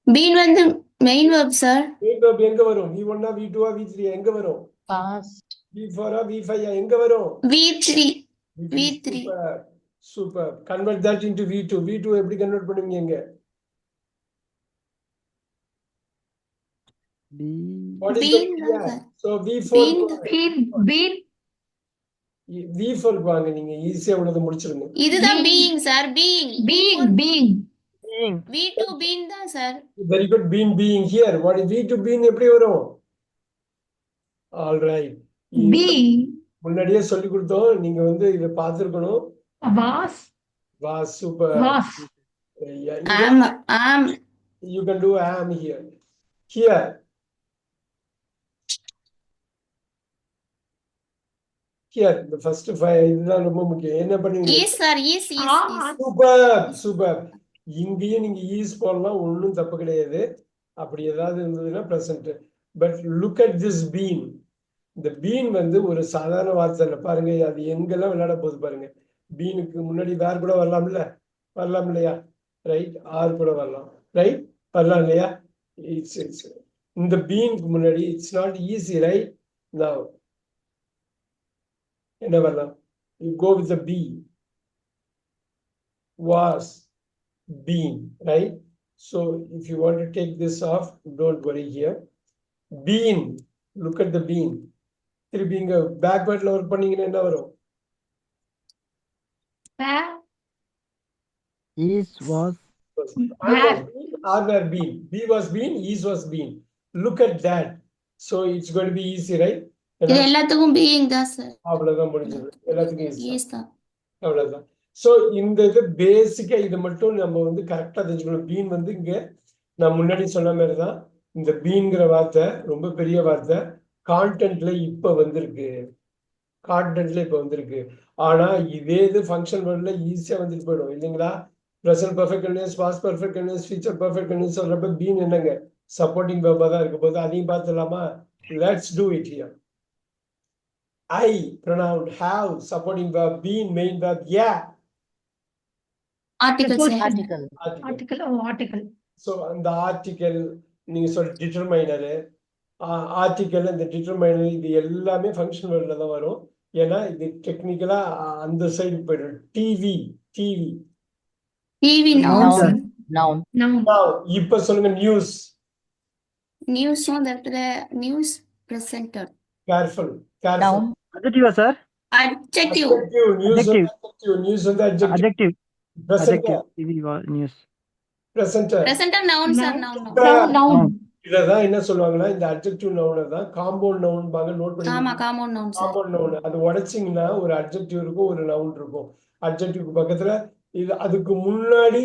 பீன் வந்து main verb sir. main verb எங்க வரும்? V1 V2 V3 எங்க வரும்? Past. V4 V5 எங்க வரும்? V3. V3. Super super. convert that into V2. V2 எப்படி கன்வெர்ட் பண்ணுவீங்க இங்க? be, What is the Been V? தான் sir. So V4 Been. Been. V4 வாங்க நீங்க ஈஸியா உள்ளத முடிச்சிருங்க. இதுதான் Being. Being sir. Being. Being. Being. being, V2 been தான் sir. Very good. Been being here. What is V2 been எப்படி வரும்? All right. Be. முன்னாடியே சொல்லி கொடுத்தோம். நீங்க வந்து இத பார்த்திருக்கணும். Was. Was super. Was. Yeah, ஆம். you can do am here. Here. Here, the first five இதுதான் ரொம்ப முக்கியம். என்ன பண்ணுவீங்க? Is sir. Is. Super super. இங்கேயும் நீங்க ஈஸ் போடலாம், ஒன்றும் தப்பு கிடையாது. அப்படி ஏதாவது இருந்ததுன்னா present. But look at this been. இந்த பீன் வந்து ஒரு சாதாரண வார்த்தை இல்லை. பாருங்க அது எங்கெல்லாம் விளையாட போகுது பாருங்க. பீனுக்கு முன்னாடி வேர் கூட வரலாம்ல, வரலாம் இல்லையா? ரைட். ஆர் கூட வரலாம். ரைட், வரலாம் இல்லையா? இட்ஸ் இந்த பீனுக்கு முன்னாடி it's not easy. Right. Now என்ன வரலாம்? You go with the be. was, been, right? So if you want to take this off, don't worry here. Been, look at the been. திருப்பி இங்க பேக்வேர்ட்ல work பண்ணீங்கன்னா என்ன வரும்? Where. is, was, Are were been. B was been, is was been. Look at that. So it's going to be easy, right? இது எல்லாத்துக்கும் being தான் sir. அவ்வளவுதான் முடிஞ்சது. எல்லாத்துக்கும் easy. இஸ் தான். அவ்வளவுதான். ஸோ இந்த இது பேசிக்கா இது மட்டும் நம்ம வந்து கரெக்டா தெரிஞ்சுக்கணும். பீன் வந்து இங்க நான் முன்னாடி சொன்ன மாதிரி தான். இந்த பீன்கிற வார்த்தை ரொம்ப பெரிய வார்த்தை. கான்டென்ட்ல இப்ப வந்திருக்கு. ஆனா இதே இது ஃபங்க்ஷன் வேர்ட்ல ஈஸியா வந்துட்டு போயிடும் இல்லைங்களா? Present perfect continuous, past perfect continuous, future perfect continuous சொல்றப்ப பீன் என்னங்க சப்போர்ட்டிங் வெர்பா தான் இருக்க போகுது. அதையும் பார்த்துலாமா? Let's do it here. I pronoun, have supporting verb, been main verb, yeah. Article sir. Article. Article. Oh, article. So அந்த article நீங்க சொல்ற டிட்டர்மைனர், ஆர்டிகல் இந்த டிட்டர்மைனர் இது எல்லாமே ஃபங்க்ஷன் வேர்ட்ல தான் வரும். ஏன்னா இது டெக்னிக்கலா அந்த சைடு போயிடும். TV noun sir. Noun. Noun. இப்ப சொல்லுங்க நியூஸ். நியூஸும் அந்த இடத்துல news presented. Careful. Noun. adjective, sir, adjective. News வந்து adjective. adjective, Presenter. TV was news, presented noun sir. Noun. Noun. இததான் என்ன சொல்லுவாங்கன்னா இந்த அட்ஜெக்டிவ் நவுன் தான் காம்பவுண்ட் நவுன் பாங்க. நோட் ஆமா, பண்ணி compound noun sir. Compound noun அது உடைச்சிங்கன்னா ஒரு அட்ஜெக்டிவ் இருக்கும், ஒரு நவுன் இருக்கும். அட்ஜெக்டிவ்க்கு பக்கத்துல இது அதுக்கு முன்னாடி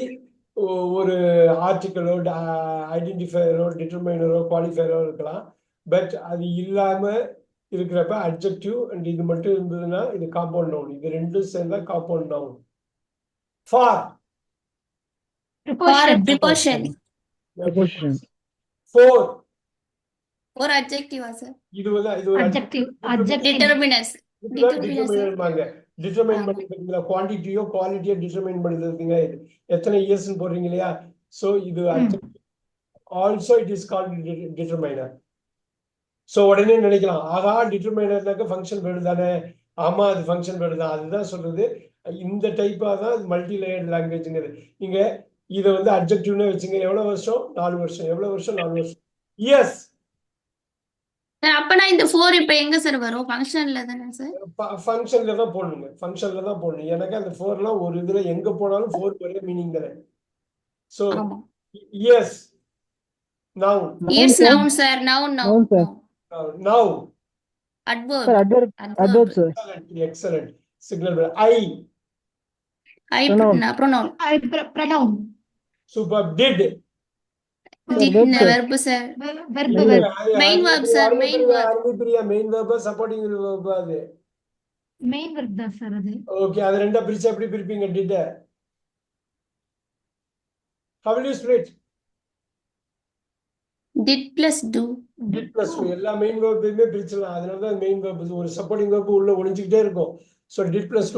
ஒரு ஆர்டிக்கலோ ஐடென்டிஃபையரோ டிட்டர்மைனரோ குவாலிஃபையரோ இருக்கலாம். பட் அது இல்லாம இருக்கிறப்ப அட்ஜெக்டிவ் அண்ட் இது மட்டும் இருந்ததுன்னா இது காம்பவுண்ட் நவுன். இது ரெண்டும் சேர்ந்தா compound noun. For preposition. preposition, four ஒரு அட்ஜெக்டிவா சார்? இது ஒரு Adjective. Adjective. டிட்டர்மினஸ். டிட்டர்மைன் பண்ணிருக்கீங்களா? குவான்டிட்டியோ குவாலிட்டியோ டிட்டர்மைன் பண்ணிருக்கீங்க. எத்தனை இயர்ஸ் போடுறீங்க இல்லையா? சோ இது also it is called determiner. So உடனே நினைக்கலாம், ஆகா டிட்டர்மைனர்னாக்க ஃபங்க்ஷன் வேர்டு தானே. ஆமா, அது ஃபங்க்ஷன் வேர்டு தான். அதுதான் சொல்றது. இந்த டைப்பா தான் மல்டி லேயர்ட் லாங்குவேஜ்ங்கிறது. நீங்க இதை வந்து அட்ஜெக்டிவ்னு வச்சுங்க. எவ்வளவு வருஷம்? 4 வருஷம். எவ்வளவு வருஷம்? 4 வருஷம். எஸ். அப்பனா இந்த 4 இப்ப எங்க சார் வரும்? ஃபங்க்ஷன்ல தானே சார்? ஃபங்க்ஷன்ல தான் போடணுங்க. ஃபங்க்ஷன்ல தான் போடணும். எனக்கு அந்த 4லாம் ஒரு இதுல எங்க போனாலும் 4 ஒரே மீனிங் தானே. சோ ஆமா. Yes. Noun. Is noun sir. Noun. Noun, sir. Now. Adverb. sir, adverb, sir, Excellent. Signal verb. I Pronoun. pronoun. Pronoun. Super. Did. Did wait, sir. verb, sir. Verb இல்ல. Verb Main verb, sir. Main verb. Main verb supporting verb அது. Main verb தான் sir அது. Okay, அது ரெண்டா பிரிச்சு எப்படி பிரிப்பீங்க? did. How will you split? Did plus do. did plus do எல்லா மெயின் வெர்பையுமே பிரிச்சிடலாம். அதனால தான் மெயின் வெர்ப் ஒரு சப்போர்ட்டிங் வெர்ப் உள்ள ஒளிஞ்சிக்கிட்டே இருக்கும். ஸோ did plus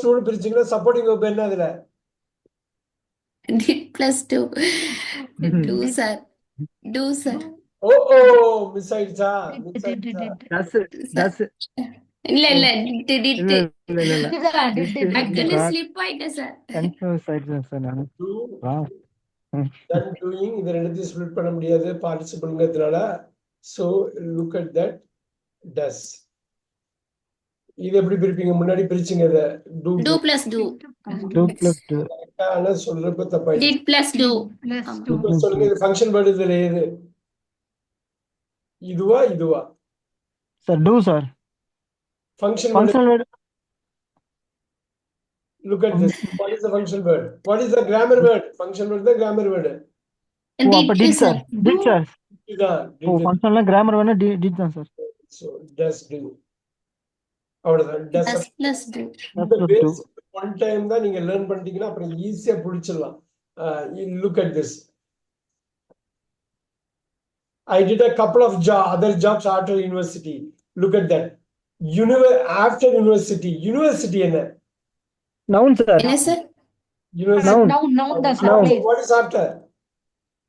do பிரிச்சிங்கன்னா சப்போர்ட்டிங் வெர்ப் என்ன அதுல? Did plus do. Do, sir. Do, sir. Oh miss ஆயிடுச்சா? மிஸ் ஆயிடுச்சா? That's இல்ல did இல்ல இல்ல actually God. slip ஆயிட்டேன் சார். கன்ஃபியூஸ் ஆயிடுச்சேன் சார் நான். Do, Wow. done, doing இது ரெண்டுத்தையும் ஸ்ப்ளிட் பண்ண முடியாது பார்ட்டிசிபிள்ங்கிறதுனால. So look at that does. இது எப்படி பிரிப்பீங்க? முன்னாடி பிரிச்சிங்க இதை. Do plus do. 2 plus 2. ஆனா சொல்றப்ப தப்பாயிடுச்சு. Did plus do. பிளஸ் ஆமா. டூ. இப்ப சொல்லுங்க, இது ஃபங்க்ஷன் வேர்டு இதுல ஏது? இதுவா? Sir, do, sir. Function word. Functional word. Look at this. What is the function word? What is the grammar word? Function word the grammar word. Oh, அப்ப did, sir. Did, sir. இதான் Oh, functional grammar வேணா did தான், sir. so does do. அவ்வளவுதான். does Does plus do. இந்த Does do. basic one time தான் நீங்க learn பண்ணிட்டீங்கன்னா அப்புறம் ஈஸியா புடிச்சிடலாம். Look at this. I did a couple of other jobs after university. Look at that. After university என்ன? Noun, sir. என்ன sir? University. Noun. Noun தான் Noun. Sir. What is after?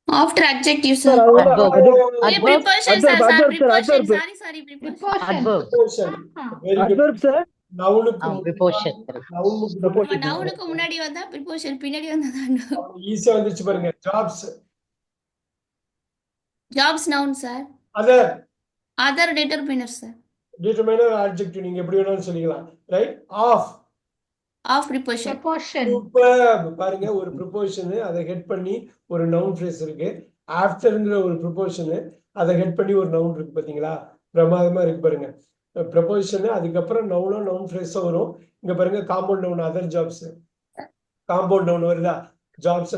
After adjective, Sir, sir. adverb. இல்ல Adverb, preposition, sir. adverb, Sir, adverb, sir, preposition. adverb. Sorry, preposition. Preposition. Adverb. Preposition. Very good. Adverb, sir. நவுனுக்கு Preposition. நம்ம நவுனுக்கு முன்னாடி வந்தா preposition, பின்னாடி வந்தா தான் noun. ஈஸியா வந்துச்சு பாருங்க. jobs. Jobs noun, sir. Other Other determiner, sir. determiner adjective நீங்க எப்படி வேணாலும் சொல்லிக்கலாம். Right? Of. Of preposition. Preposition. Super. பாருங்க, ஒரு ப்ரிப்போசிஷன் அதை ஹெட் பண்ணி ஒரு நவுன் ஃப்ரேஸ் இருக்கு. ஆஃப்டர்ங்கிற ஒரு ப்ரிப்போசிஷன் அதை ஹெட் பண்ணி ஒரு நவுன் இருக்கு. பாத்தீங்களா? பிரமாதமா இருக்கு பாருங்க. ப்ரிப்போசிஷன் அதுக்கப்புறம் நவுன் ஃப்ரேஸோ வரும். இங்க பாருங்க, compound noun other jobs. Compound noun வருதா? ஜாப்ஸ்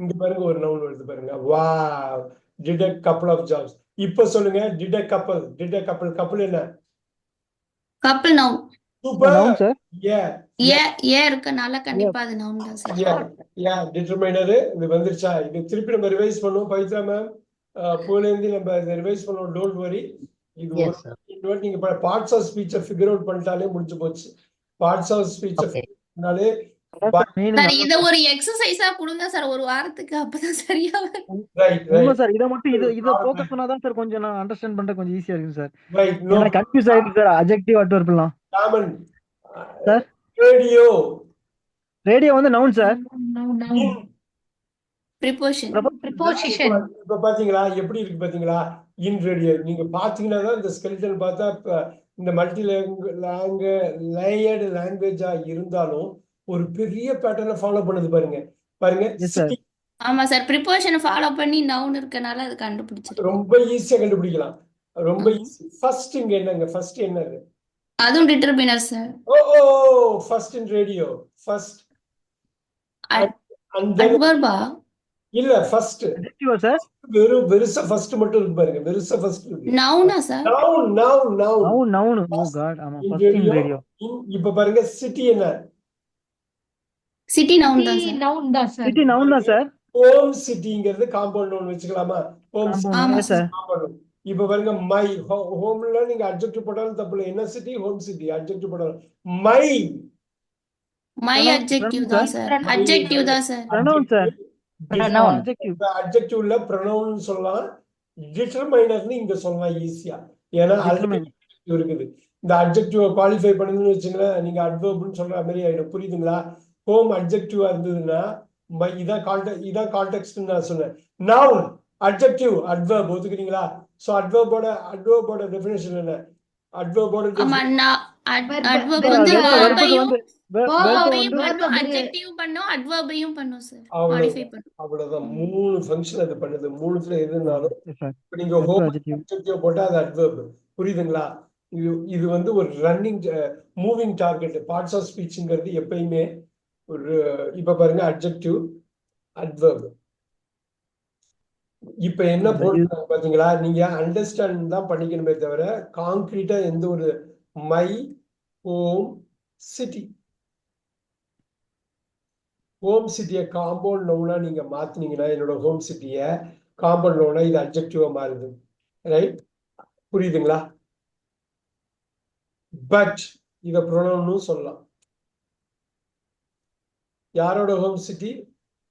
இங்க பாருங்க ஒரு நவுன் வருது பாருங்க. Wow, did a couple of jobs. இப்ப சொல்லுங்க, did a couple. couple என்ன? Couple noun. Super. Noun, sir. ஏ இருக்கனால கண்டிப்பா அது noun தான் sir. டிட்டர்மைனர் இது வந்துருச்சா? இது திருப்பி நம்ம ரிவைஸ் பண்ணுவோம். பவித்ரா மேம் போலேந்து நம்ம ரிவைஸ் பண்ணுவோம். Don't worry. இது Yes, sir. நீங்க பார்ட்ஸ் ஆஃப் ஸ்பீச்சை ஃபிகர் அவுட் பண்ணிட்டாலே முடிஞ்சு போச்சு. பார்ட்ஸ் ஆஃப் ஸ்பீச்சை Okay. பண்ணாலே Meaning சார் இத ஒரு எக்ஸசைஸா கொடுங்க சார் ஒரு வாரத்துக்கு, அப்பதான் சரியா வரும். ரைட் உண்மை சார். இத மட்டும் இத ஃபோக்கஸ் பண்ணாதான் சார் கொஞ்சம் நான் அண்டர்ஸ்டாண்ட் பண்ற கொஞ்சம் ஈஸியா இருக்கு சார். ரைட். நோ எனக்கு கன்ஃபியூஸ் ஆயிடுச்சு சார். அட்ஜெக்டிவ் அட்வர்ப்லாம். காமன். Sir? ரேடியோ. ரேடியோ வந்து noun sir. Noun. Preposition. Preposition. இப்ப பாத்தீங்களா எப்படி இருக்கு? பாத்தீங்களா? இன் ரேடியோ நீங்க பாத்தீங்கன்னா தான் இந்த ஸ்கெலிட்டன் பார்த்தா இந்த மல்டி லேயர்டு லாங்குவேஜா இருந்தாலும் ஒரு பெரிய பேட்டர்னை ஃபாலோ பண்ணுது பாருங்க. Yes, sir. ஆமா சார், preposition ஃபாலோ பண்ணி noun இருக்கனால அது கண்டுபிடிச்சிருக்கு. ரொம்ப ஈஸியா கண்டுபிடிக்கலாம். ரொம்ப ஈஸி. ஃபர்ஸ்ட் இங்க என்னங்க? ஃபர்ஸ்ட் என்னது? அதுவும் determiner sir. Oh first in radio. First and then Adverb-ஆ? இல்ல ஃபர்ஸ்ட் அட்ஜெக்டிவா சார்? வெறுசா ஃபர்ஸ்ட் மட்டும் இருக்கு பாருங்க. வெறுசா ஃபர்ஸ்ட் இருக்கு. noun-ஆ sir? Noun. Noun. Oh god. ஆமா, ஃபர்ஸ்ட் இன் ரேடியோ. இப்ப பாருங்க, சிட்டி என்ன? City noun தான் சார். நவுன் தான் சார். சிட்டி நவுன் தான் சார். ஹோம் சிட்டிங்கிறது காம்பவுண்ட் நவுன் வச்சுக்கலாமா? ஹோம் ஆமா சார். காம்பவுண்ட். இப்ப பாருங்க, மை ஹோம்ல நீங்க அட்ஜெக்டிவ் போட்டாலும் தப்பு இல்லை. என்ன சிட்டி? Home city. அட்ஜெக்டிவ் போட்டாலும் மை My adjective தான் சார். Adjective தான் sir. Pronoun sir. Noun. Adjective. அட்ஜெக்டிவ்ல ப்ரொனவுன் சொல்லலாம். டிட்டர்மைனர்னு இங்க சொல்லலாம் ஈஸியா. ஏன்னா Determiner. adjective இருக்குது. இந்த அட்ஜெக்டிவ் குவாலிஃபை பண்ணுதுன்னு வச்சுங்களேன், நீங்க அட்வர்ப்னு சொல்ற மாதிரி ஆயிடும். புரியுதுங்களா? ஹோம் அட்ஜெக்டிவா இருந்ததுன்னா இதான் கான்டெக்ஸ்ட் நான் சொன்னேன். நவுன் அட்ஜெக்டிவ் அட்வர்ப் ஒத்துக்கிறீங்களா? சோ அட்வர்போட டெஃபினிஷன் என்ன? அட்வர்போட ஆமா, adverb Verb வந்து வந்து verb-ஐயும் verb-ஐயும் பண்ணும், verb adjective பண்ணும், adverb-ஐயும் பண்ணும் சார். அவ்வளவு. Modify பண்ணும். அவ்வளவுதான். 3 ஃபங்க்ஷன் அது பண்ணுது. 3த்துல எதுனாலும் Yes, sir. இப்ப நீங்க ஹோம் Adjective. அட்ஜெக்டிவ் போட்டா அது அட்வர்ப். புரியுதுங்களா? இது வந்து ஒரு running moving target. Parts of ஸ்பீச்ங்கிறது எப்பயுமே ஒரு இப்ப பாருங்க, அட்ஜெக்டிவ் அட்வர்ப். இப்ப என்ன அந்த போட்டுருக்காங்க பாத்தீங்களா? நீங்க அண்டர்ஸ்டாண்ட் தான் பண்ணிக்கணுமே தவிர கான்கிரீட்டா எந்த ஒரு மை ஹோம் சிட்டி ஹோம் சிட்டியை காம்பவுண்ட் நவுனா நீங்க மாத்தினீங்கன்னா என்னோட ஹோம் சிட்டியை காம்பவுண்ட் நவுனா இது அட்ஜெக்டிவா மாறுது. ரைட்? புரியுதுங்களா? பட் இத ப்ரொனவுன்னு சொல்லலாம். யாரோட ஹோம் சிட்டி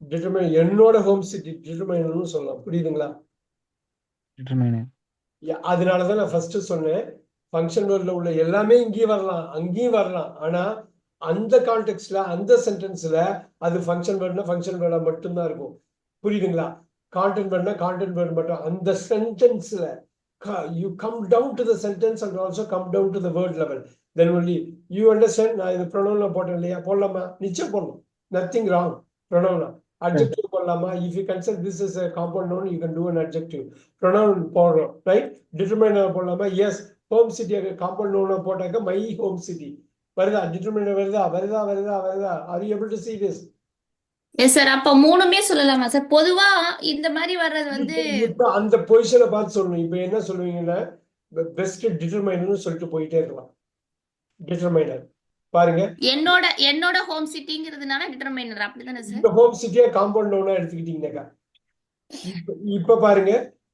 டிட்டர்மைன், என்னோட ஹோம் சிட்டி டிட்டர்மைன்னு சொல்லலாம். புரியுதுங்களா? determine. அதனாலதான் நான் ஃபர்ஸ்ட் சொன்னேன், ஃபங்க்ஷன் வேர்ட்ல உள்ள எல்லாமே இங்கேயும் வரலாம் அங்கேயும் வரலாம். ஆனா அந்த கான்டெக்ட்ல அந்த சென்டென்ஸ்ல அது ஃபங்க்ஷன் வேர்ட்னா ஃபங்க்ஷன் வேர்டா மட்டும்தான் இருக்கும். புரியுதுங்களா? கான்டென்ட் வேர்ட்னா கான்டென்ட் வேர்ட் மட்டும். அந்த சென்டென்ஸ்ல you come down to the sentence and also come down to the word level, then only you understand. நான் இது ப்ரொனவுன்ல போட்டேன் இல்லையா? போடலாமா? நிச்சயம் போடலாம். Nothing wrong. ப்ரொனவுன்ல adjective போடலாமா? if you consider this as a compound noun, you can do an adjective. pronoun போடுறோம், ரைட்? டிட்டர்மைனர் போடலாமா? எஸ். ஹோம் சிட்டி காம்பவுண்ட் நவுனா போட்டாக்க மை ஹோம் சிட்டி வருதா? டிட்டர்மைனர் வருதா? வருதா? வருதா? வருதா? are you able to see this? Yes sir. அப்ப மூணுமே சொல்லலாமா சார்? பொதுவா இந்த மாதிரி வர்றது வந்து இப்ப அந்த பொசிஷனை பார்த்து சொல்லணும். இப்ப என்ன சொல்லுவீங்கன்னா பெஸ்ட் டிட்டர்மைனர்னு சொல்லிட்டு போயிட்டே இருக்கலாம். டிட்டர்மைனர் பாருங்க, என்னோட ஹோம் சிட்டிங்கிறதுனால டிட்டர்மைனர் அப்படிதானே சார்? இந்த ஹோம் சிட்டியை காம்பவுண்ட் நவுனா எடுத்துக்கிட்டீங்கன்னாக்கா இப்ப பாருங்க,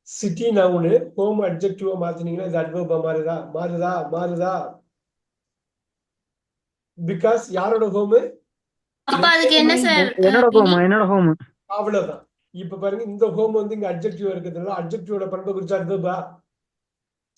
சிட்டி நவுனு ஹோம் அட்ஜெக்டிவா மாத்தினீங்கன்னா இது அட்வர்பா மாறுதா? மாறுதா? மாறுதா? பிகாஸ் யாரோட ஹோம்? அப்ப அதுக்கு என்ன சார் என்னோட ஹோம் என்னோட ஹோம். அவ்வளவுதான். இப்ப பாருங்க, இந்த ஹோம் வந்து இங்க அட்ஜெக்டிவ் இருக்கிறதுனால அட்ஜெக்டிவோட பண்பை குறிச்சு அட்வர்பா.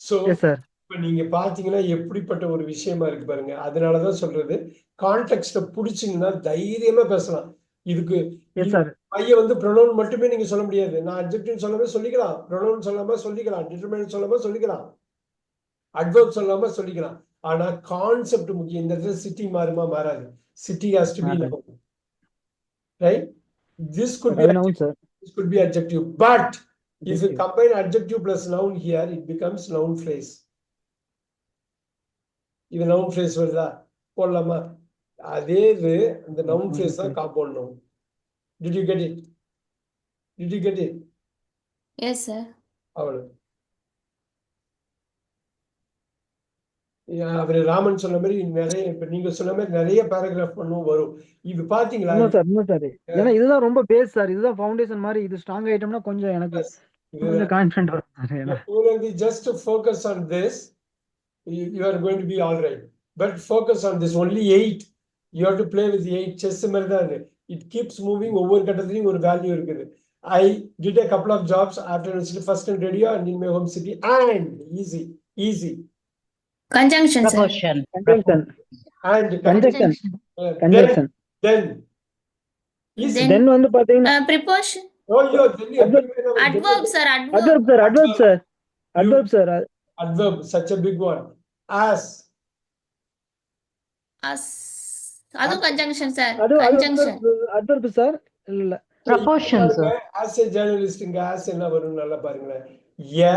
So yes sir. இப்ப நீங்க பாத்தீங்கன்னா எப்படிப்பட்ட ஒரு விஷயமா இருக்கு பாருங்க. அதனாலதான் சொல்றது, கான்டெக்ஸ்ட புடிச்சீங்கன்னா தைரியமா பேசலாம். இதுக்கு எஸ் சார். பையன் வந்து ப்ரொனவுன் மட்டுமே நீங்க சொல்ல முடியாது. நான் அட்ஜெக்டிவ் சொல்லாம சொல்லிக்கலாம், ப்ரொனவுன் சொல்லாம சொல்லிக்கலாம், டிட்டர்மைன் சொல்லாம சொல்லிக்கலாம், அட்வர்ப் சொல்லாம சொல்லிக்கலாம். ஆனா கான்செப்ட் முக்கியம். இந்த இடத்துல சிட்டி மாறுமா? மாறாது. City has to be noun, right? This could be noun sir. this could be adjective, but if you combine adjective plus noun here, it becomes noun phrase. இது noun phrase வருதா? போடலாமா? அதே இது இந்த noun phrase தான் compound noun. Did you get it? Did you get it? Yes sir. அவ்வளவு. அவரு ராமன் சொன்ன மாதிரி நிறைய, இப்ப நீங்க சொன்ன மாதிரி நிறைய பேராகிராஃப் பண்ணும் வரும். இது பாத்தீங்களா? இன்னும் சார் ஏன்னா இதுதான் ரொம்ப பேஸ் சார். இதுதான் ஃபவுண்டேஷன் மாதிரி. இது ஸ்ட்ராங் ஆயிட்டோம்னா கொஞ்சம் எனக்கு கொஞ்சம் கான்ஃபிடன்ட் வரும். Just focus on this, you are going to be all right. But focus on this, only 8. You have to play with the 8. Chess மாதிரி தான் இது. It keeps moving. ஒவ்வொரு கட்டத்திலையும் ஒரு வேல்யூ இருக்குது. I did a couple of jobs after first in radio and in my home city, and easy. Conjunction sir. Proportion. And conjunction. then easy. தென் வந்து பாத்தீங்கன்னா preposition. Oh, yeah, adverb sir. Adverb sir. adverb, such a big one. As அதுவும் conjunction sir. அது conjunction. Adverb sir. இல்ல Proportion, sir. as a journalist, இங்க as என்ன வரும் நல்லா பாருங்களேன். a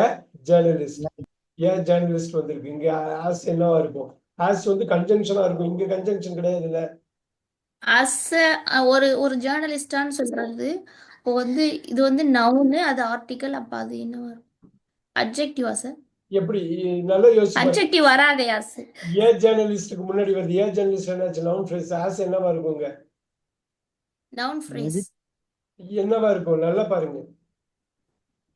journalist வந்திருக்கு. இங்க as என்னவா இருக்கும்? as வந்து கன்ஜங்ஷனா இருக்கும். இங்க கன்ஜங்ஷன் கிடையாது இல்ல. அஸ் ஒரு ஜேர்னலிஸ்டான்னு சொல்றது. இப்போ வந்து இது வந்து நவுனு, அது ஆர்டிகல். அப்ப அது என்ன வரும்? அட்ஜெக்டிவா சார்? எப்படி? நல்லா யோசிச்சு. அட்ஜெக்டிவ் வராதே. அஸ் a journalistக்கு முன்னாடி வருது. a journalist என்னாச்சு? noun phrase. as என்னவா இருக்குங்க? Noun phrase. என்னவா இருக்கும்? நல்லா பாருங்க.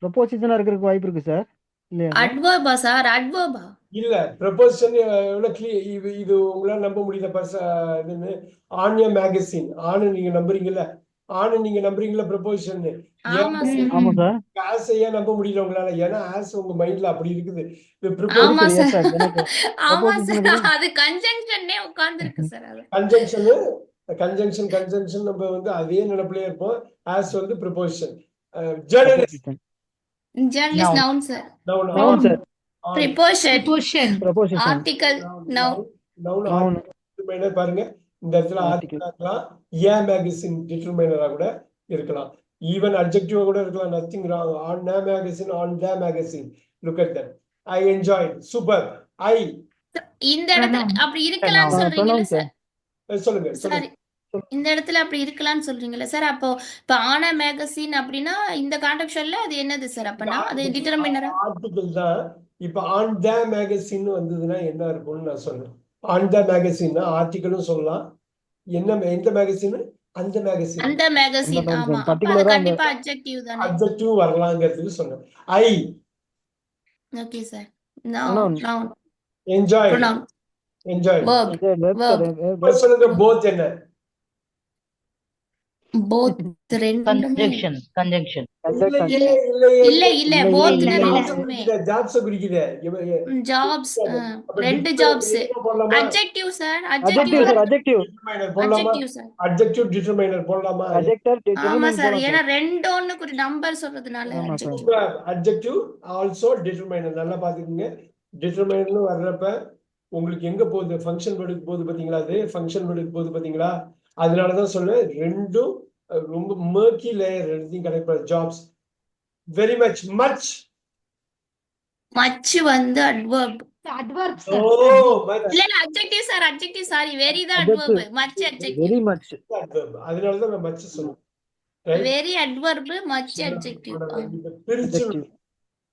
ப்ரொபோசிஷனா இருக்கிறதுக்கு வாய்ப்பு இருக்கு சார். இல்லையா? அட்வர்பா சார்? அட்வர்பா? இல்ல, ப்ரொபோசன் எவ்வளவு கிளியர். இது உங்களால நம்ப முடியல. இதுன்னு ஆன்யா மேகசின், ஆனு நீங்க நம்புறீங்கல்ல? நீங்க நம்புறீங்களா? ப்ரொபோசன் ஆமா சார். ஆமா சார். ஆஸ் ஏன் நம்ப முடியல உங்களால? ஏன்னா ஆஸ் உங்க மைண்ட்ல அப்படி இருக்குது. ஆமா Yes, சார். sir. எனக்கு ஆமா proposition சார். அது கன்ஜங்ஷனே உட்கார்ந்துருக்கு சார். அது கன்ஜங்ஷன் நம்ம வந்து அதே நினைப்புலயே இருப்போம். ஆஸ் வந்து profession. Journalist journalist noun sir. Noun, sir. Preposition Proposition. Article noun. Noun. டிட்டர்மைனர் பாருங்க. இந்த இடத்துல Article. ஆர்டிகல் இருக்கலாம், ஏ மேகசின் டிட்டர்மைனரா கூட இருக்கலாம், ஈவன் அட்ஜெக்டிவா கூட இருக்கலாம். Nothing wrong. On the magazine, on the magazine. Look at that. I enjoyed. Super. இந்த இடத்துல அப்படி இருக்கலாம்னு சொல்றீங்கல்ல சார்? சொல்லுங்க. சாரி, இந்த இடத்துல அப்படி இருக்கலாம்னு சொல்றீங்களா சார்? அப்போ இப்போ ஆனா மேகசின் அப்படின்னா இந்த கான்டெக்சுவல்ல அது என்னது சார்? அப்பனா அது டிட்டர்மினரா? ஆர்டிகல் தான். இப்ப ஆன் த மேகசின் வந்ததுன்னா என்ன இருக்கும்னு நான் சொல்றேன். ஆன் த மேகசின் ஆர்டிகலும் சொல்லலாம். என்ன எந்த மேகசின்? அந்த மேகசின். அந்த மேகசின். ஆமா. அப்ப அது பர்டிகுலரா அந்த கண்டிப்பா அட்ஜெக்டிவ் தானே. அட்ஜெக்டிவ் வரலாங்கிறதுக்கு சொன்னேன். I okay sir. Pronoun. Noun. Enjoy. Pronoun. Enjoy. Verb. Verb. சொல்லுங்க போத் என்ன? போத் ரெண்டுமே. Conjunction. இல்லையே, இல்ல போத்னா ரெண்டுமே. ஜாப்ஸ் குறிக்குது. ஜாப்ஸ். ரெண்டு jobs. Adjective sir. adjective sir, adjective. போடலாமா? Adjective sir. அட்ஜெக்டிவ் டிட்டர்மைனர் போடலாமா? Adjective ஆமா determinant சார். போலாம் ஏன்னா sir. ரெண்டு ஒண்ணுக்கு ஒரு நம்பர் சொல்றதுனால ஆமா sir. adjective. Adjective also determiner. நல்லா பாத்துக்கோங்க. டிட்டர்மைனர்னு வர்றப்ப உங்களுக்கு எங்க போகுது? ஃபங்க்ஷன் வேர்டுக்கு போகுது பாத்தீங்களா? அது ஃபங்க்ஷன் வேர்டுக்கு போகுது பாத்தீங்களா? அதனாலதான் சொன்னேன் ரெண்டும் ரொம்ப மர்க்கி லேயர் எடுத்தையும் connect jobs. Very much. Much. Much வந்து adverb. adverb oh sir. Much. இல்ல adjective sir. Adjective sorry. Very தான் Adjective. Adverb. Much adjective. Very much. அதனாலதான் நான் மச் சொன்னேன். Right? Very adverb. Much adjective. இப்ப பிரிச்சு Adjective.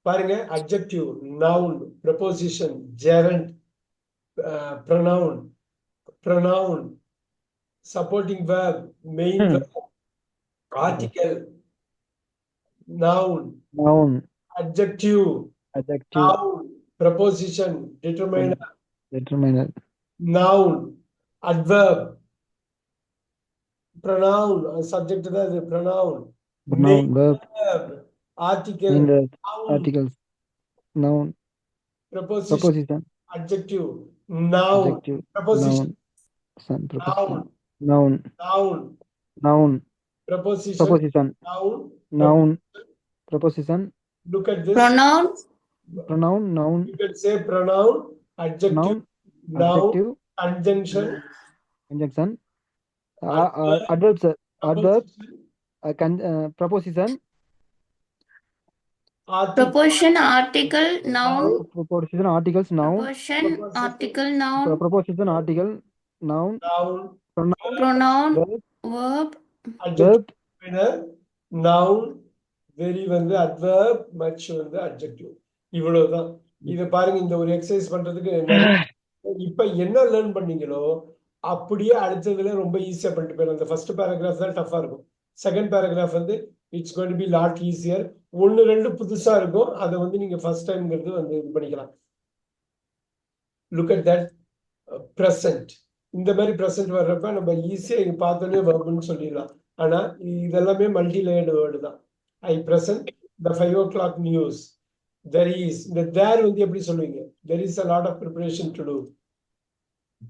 பாருங்க. Adjective, noun, preposition, gerund, pronoun, pronoun, supporting verb, main verb, article, noun, Noun. adjective, Adjective. noun, preposition, determiner, Determiner. noun, adverb, pronoun, subject தான் இது pronoun, Noun. main Verb. verb, article, Main verb. noun, Articles. Noun. preposition, Preposition. adjective, noun, Adjective. preposition, Noun. Son. Preposition. noun, Noun. noun, Noun. preposition, Preposition. noun, Noun. Preposition. look at this, pronoun. Pronoun. Noun. you can say pronoun, adjective, Noun. noun, Adjective. conjunction, Conjunction. Adverb. Adverb sir. Adverb. preposition, Preposition. article, Proportion, article, noun. Preposition. Articles. Noun. Proportion, article, noun. Preposition. Article. Noun. noun, Pronoun, Verb. verb. adjective, noun, very வந்து adverb, much வந்து adjective. இவ்வளவுதான். இத பாருங்க. இந்த ஒரு exercise பண்றதுக்கு இப்ப என்ன லேர்ன் பண்ணீங்களோ அப்படியே அடுத்ததுல ரொம்ப ஈஸியா பண்ணிட்டு போயிடும். அந்த ஃபர்ஸ்ட் பேராகிராஃப் தான் டஃபா இருக்கும். செகண்ட் பேராகிராஃப் வந்து it's going to be lot easier. ஒன்னு ரெண்டு புதுசா இருக்கும். அதை வந்து நீங்க ஃபர்ஸ்ட் டைம்ங்கிறது வந்து இது பண்ணிக்கலாம். Look at that present. இந்த மாதிரி பிரசன்ட் வர்றப்ப நம்ம ஈஸியா இங்க பார்த்தோன்னே வரும்னு சொல்லிடலாம். ஆனா இதெல்லாமே மல்டி லேயர்டு வேர்டு தான். I present the 5 o'clock news. There is இந்த தேர் வந்து எப்படி சொல்லுவீங்க? There is a lot of preparation to do.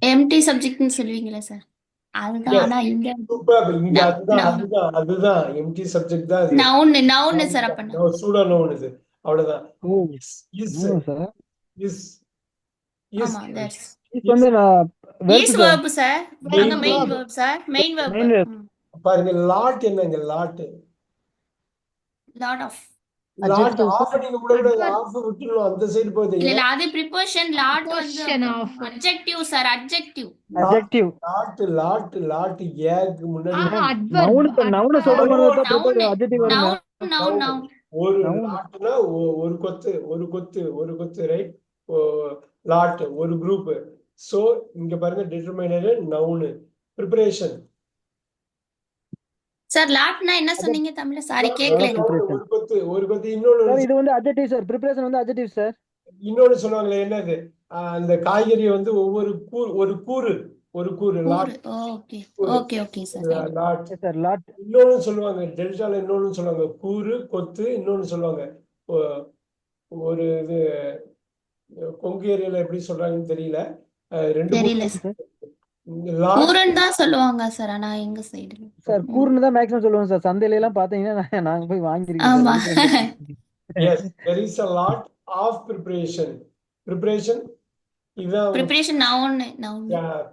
Empty சப்ஜெக்ட்னு சொல்லுவீங்களா சார்? அதுதான். Yes. ஆனா இங்க Superb. இங்க noun. அதுதான் எம்டி சப்ஜெக்ட் தான் அது. Noun sir. அப்பனா சூடா நவுன் இது. அவ்வளவுதான். Oh. Is No sir. Is is ஆமா, தட்ஸ் This வந்து நான் verb is sir. verb sir. அங்க Main main verb. verb sir. Main verb. Main verb. பாருங்க. லாட் என்னங்க? Lot lot of. Lot Adjective, of நீங்க கூட ஆஃப் விட்டுறணும். அந்த சைடு போகுது. இல்ல அது ப்ரிப்போஷன். லாட் வந்து Preposition of. Adjective sir. Adjective. Adjective. Lot ஏக்கு முன்னாடி adverb. Noun sir. Noun சொல்ற மாதிரி தான் Noun. preposition. Adjective வருங்க. நவுன். ஒரு Noun. லாட்னா ஒரு கொத்து ரைட். லாட் ஒரு குரூப். சோ இங்க பாருங்க டிட்டர்மைனர் நவுன். ப்ரிப்பரேஷன் சார் லாட்னா என்ன சொன்னீங்க தமிழ்ல? சாரி கேட்கல. ஒரு கொத்து இன்னொன்னு Sir இது வந்து adjective sir. Preparation வந்து adjective sir. இன்னொன்னு சொன்னாங்களே என்னது? அந்த காய்கறி வந்து ஒரு கூறு lot. Okay okay okay sir. Lot. Yes sir. Lot. இன்னொன்னு சொல்லுவாங்க டெல்டால. இன்னொன்னு சொல்லுவாங்க கூறு கொத்து. இன்னொன்னு சொல்லுவாங்க ஒரு இது கொங்கு ஏரியால எப்படி சொல்றாங்கன்னு தெரியல. ரெண்டு தெரியல சார். கூரன் தான் சொல்லுவாங்க சார். ஆனா எங்க சைடு Sir கூர்னு தான் மேக்ஸிமம் சொல்லுவோம் சார். சந்தையில எல்லாம் பாத்தீங்கன்னா நாங்க போய் வாங்கிருக்கோம் ஆமா. sir. Yes, there is a lot of preparation. இதான் ப்ரிப்பரேஷன் நவுன்.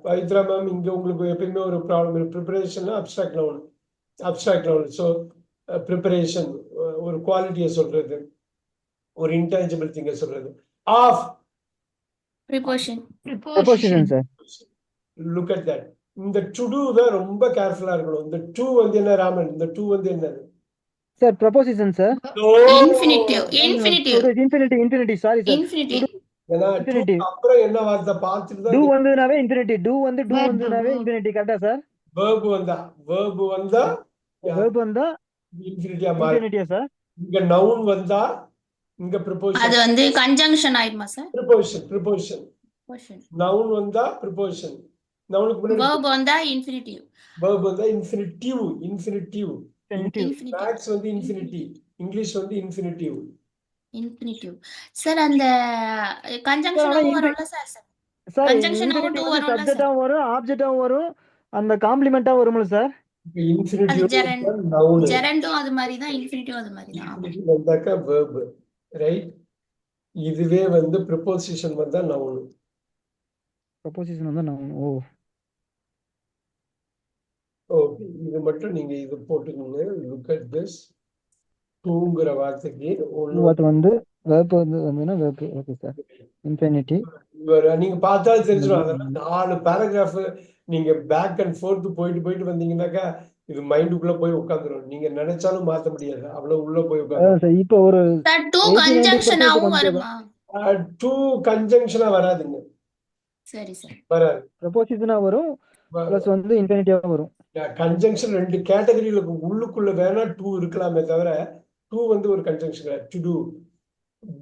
பவித்ரா மேம். இங்க உங்களுக்கு எப்பயுமே ஒரு problem. Preparation abstract noun. So preparation ஒரு குவாலிட்டியை சொல்றது, ஒரு இன்டான்ஜிபிள் திங்கை சொல்றது. Of preposition. Preposition sir. Look at that. இந்த டு டூ தான் ரொம்ப கேர்ஃபுல்லா இருக்கணும். இந்த டூ வந்து என்ன ராமன்? இந்த டூ வந்து என்னது? Sir preposition sir. Infinitive infinitive infinity sorry sir. Infinitive ஏன்னா Infinity. அப்புறம் என்ன வார்த்தை பார்த்துட்டு டூ தான் வந்ததுனாவே இன்ஃபினிட்டி. டூ Verb, வந்ததுனாவே verb. இன்ஃபினிட்டி. கரெக்டா சார்? verb வந்தா வெர்ப் வந்தா இன்ஃபினிட்டியா மாறும். இன்ஃபினிட்டியா சார்? இங்க நவுன் வந்தா இங்க அது ப்ரிபோசிஷன் வந்து கன்ஜங்ஷன் ஆயிடுமா சார்? ப்ரிபோசிஷன் நவுன் வந்தா ப்ரிபோசிஷன். நவுனுக்கு முன்னாடி verb வந்தா இன்ஃபினிட்டிவ் verb வந்தா இன்ஃபினிட்டிவ். Infinitive. மேக்ஸ் வந்து இன்ஃபினிட்டி, இங்கிலீஷ் வந்து இன்ஃபினிட்டிவ். Infinitive sir. அந்த ஆனா கன்ஜங்ஷனாவும் வரும்ல சார்? சார் Conjunction இன்ஃபினிட்டி ஆவும் two வந்து வரும்ல சப்ஜெக்டாவும் வரும், ஆப்ஜெக்டாவும் வரும், அந்த காம்ப்ளிமெண்டா வரும்ல சார்? இப்ப இன்ஃபினிட்டிவ் அது gerund. நவுன், ஜெரண்டும் அது மாதிரி தான், இன்ஃபினிட்டிவ் அது மாதிரி தான். ஆமா. வந்தாக்கா verb, ரைட்? இதுவே வந்து ப்ரிபோசிஷன் வந்தா நவுன். ப்ரொபோசிஷன் வந்து நான் ஓகே, இது மட்டும் நீங்க இது போட்டுக்கோங்க. Look at this. டூங்கிற வார்த்தைக்கு வாட் வந்து வெர்ப் வந்துனா வெர்ப். Okay sir. இன்ஃபினிட்டி நீங்க பார்த்தாலும் தெரிஞ்சிடும். அதெல்லாம் 4 பேராகிராஃப் நீங்க பேக் அண்ட் ஃபோர்த் போயிட்டு வந்தீங்கன்னாக்கா இது மைண்டுக்குள்ள போய் உட்காந்துரும். நீங்க நினைச்சாலும் மாத்த முடியாது, அவ்வளவு உள்ள போய் உட்காந்து. சார் இப்போ ஒரு சார் டூ 80-90% கன்ஜங்ஷனாவும் வருமா? டூ கன்ஜங்ஷனா வராதுங்க, சரி சார். வராது. ப்ரொபோசிஷனா வரும், பிளஸ் வந்து இன்ஃபினிட்டியா வரும். கன்ஜங்ஷன் 2 கேட்டகரியில உள்ளுக்குள்ள வேணா டூ இருக்கலாமே தவிர டூ வந்து ஒரு conjunction. To to,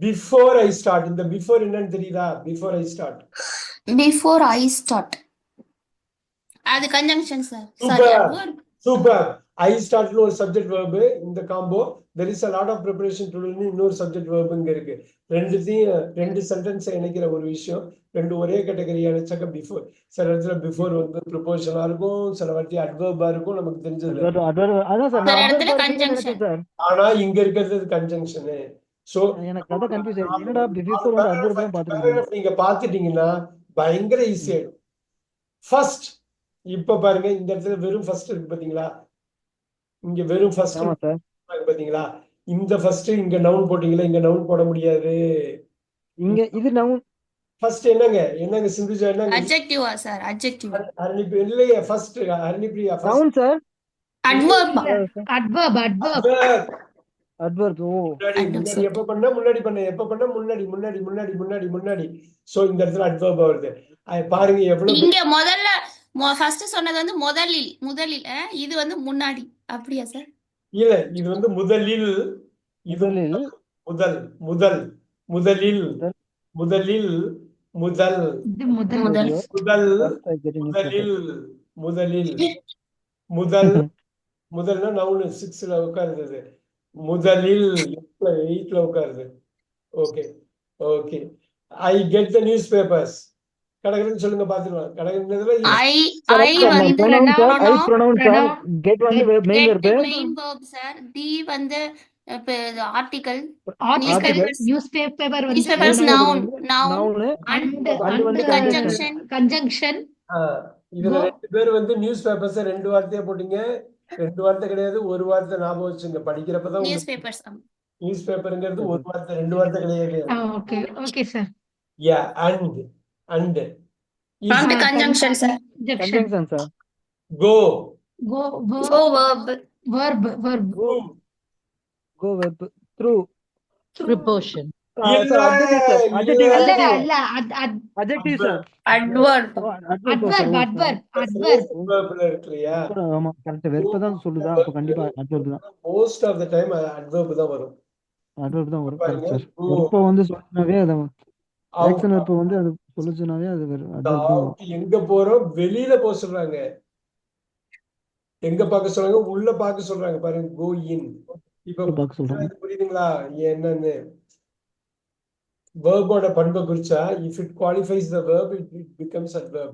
before I start. இந்த பிஃபோர் என்னன்னு தெரியுதா? Before I start, before I start அது conjunction sir. Super super. I ஸ்டார்ட்னு ஒரு சப்ஜெக்ட் வெர்பு இந்த combo. There is a lot of preparation to இன்னொரு சப்ஜெக்ட் வெர்புங்க இருக்கு. ரெண்டு சென்டென்ஸ் இணைக்கிற ஒரு விஷயம். ரெண்டு ஒரே கேட்டகரி அணைச்சாக்க பிஃபோர். சில இடத்துல பிஃபோர் வந்து ப்ரிப்போஷனா இருக்கும், சில வாட்டி அட்வர்பா இருக்கும், நமக்கு தெரிஞ்சது. அதான் சார் சில நான் இடத்துல adverb conjunction. சார். ஆனா இங்க இருக்கிறது கன்ஜங்ஷனு. சோ எனக்கு அதான் கன்ஃபியூஸ் ஆயிடுச்சு. என்னடா பிஃபோர் வந்து அட்வர்ப் தான் பாத்துக்கிட்டேன். நீங்க பாத்துட்டீங்கன்னா பயங்கர ஈஸி ஆயிடும். ஃபர்ஸ்ட், இப்ப பாருங்க இந்த இடத்துல வெறும் ஃபர்ஸ்ட் இருக்கு பாத்தீங்களா? இங்க வெறும் ஃபர்ஸ்ட் ஆமா சார். பாத்தீங்களா? இந்த ஃபர்ஸ்ட் இங்க நவுன் போட்டீங்களா? இங்க நவுன் போட முடியாது. இங்க இது நவுன். ஃபர்ஸ்ட் என்னங்க சிந்துஜா? என்னங்க அட்ஜெக்டிவா சார்? அட்ஜெக்டிவ் ஹரிணிப்ரியா இல்லையே? First Harinipriya noun sir. Adverb adverb. Adverb. Oh முன்னாடி எப்ப பண்ண முன்னாடி பண்ண எப்ப பண்ண முன்னாடி. சோ இந்த இடத்துல அட்வர்ப் வருது. பாருங்க எவ்வளவு. இங்க முதல்ல ஃபர்ஸ்ட் சொன்னது வந்து முதலில் இது வந்து முன்னாடி. அப்படியா சார்? இல்ல, இது வந்து முதலில், இது முதல் முதல் முதலில் முதலில் முதல் இது முதல். முதல் முதல் முதலில் முதல் முதல்னா நவுன் 6ல உட்காருது. முதலில் 8ல உட்காருது. Okay okay. I get the newspapers. கடகடன்னு சொல்லுங்க பாத்துக்கலாம். கடகடன்றதுல ஐ வந்து pronoun சார். கெட் வந்து main verb. Main verb sir. The வந்து ஆர்டிகல். Newspaper வந்து Newspapers noun. நவுன். and வந்து conjunction. இதுல 2 பேர் வந்து நியூஸ் பேப்பர்ஸ் 2 வார்த்தையா போட்டீங்க. 2 வார்த்தை கிடையாது, ஒரு வார்த்தை ஞாபகம் வச்சுங்க. படிக்கிறப்பதான் நியூஸ் பேப்பர்ஸ். நியூஸ் பேப்பர்ங்கிறது ஒரு வார்த்தை, 2 வார்த்தை கிடையாது. Okay sir. Yeah and And conjunction sir. Conjunction sir. go Go verb. verb. Go verb. Through. Preposition. Sir adjective இல்ல சார். இல்ல adjective சார். Adverb. adverb. verb-ல இருக்கு இல்லையா? ஆமா கரெக்ட். வெர்ப் தான் சொல்லுதா? அப்ப கண்டிப்பா adverb தான். most of the time adverb தான் வரும். adverb தான் வரும். பாருங்க, கரெக்ட் சார். go, வெர்ப் வந்து சொன்னாவே அது out. ஆக்ஷன் வெர்ப் வந்து அது சொல்லுச்சுனாவே அது adverb தான் வரும். எங்க போறோம்? வெளியில போக சொல்றாங்க. எங்க பார்க்க சொல்றாங்க? உள்ள பார்க்க சொல்றாங்க. பாருங்க, go in. இப்ப பார்க்க சொல்றாங்க. புரியுதுங்களா என்னன்னு? verb-ஓட பண்பை குறிச்சா if it qualifies the verb it becomes adverb.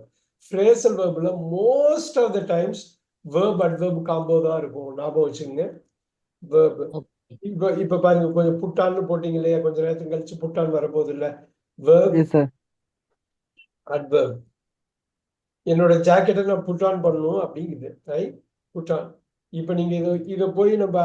phrasal verb-ல most of the times verb adverb combo தான் இருக்கும். ஞாபகம் வச்சுங்க. verb. இப்ப பாருங்க, கொஞ்சம் புட்டான்னு போட்டீங்க இல்லையா? கொஞ்ச நேரத்துக்கு கழிச்சு புட்டான் வரப்போகுது இல்ல? verb yes sir. adverb. என்னோட ஜாக்கெட்டை நான் புட்டான் பண்ணணும் அப்படிங்குது, ரைட்? புட்டான். இப்ப நீங்க இதை போய் நம்ம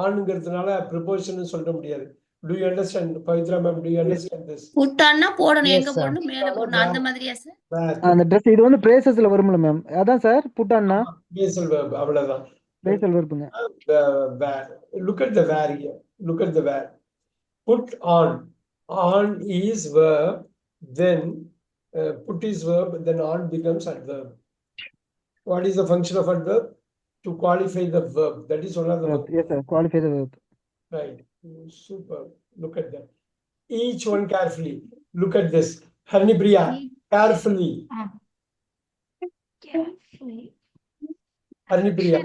ஆணுங்கிறதுனால ப்ரிப்போசிஷன் சொல்ல முடியாது. Do you understand, Pavitra ma'am? Do you understand this? புட்டான்னா போடணும், Yes, எங்க sir. போடணும், மேல போடணும், அந்த மாதிரியா சார்? Where? அந்த ட்ரெஸ் இது வந்து பிரேசஸ்ல வரும்ல மேம், அதான் சார் புட்டான்னா Basal verb, அவ்வளவுதான். பிரேசல் வருப்புங்க. Where. Look at the where here. Look at the where. Put on. On is verb, then put is verb, then on becomes adverb. What is the function of adverb? To qualify the verb. That is one of the Yes sir, qualify the verb. right. Super. Look at that. Each one carefully. Look at this. Harnipriya, carefully. Carefully. Harnipriya,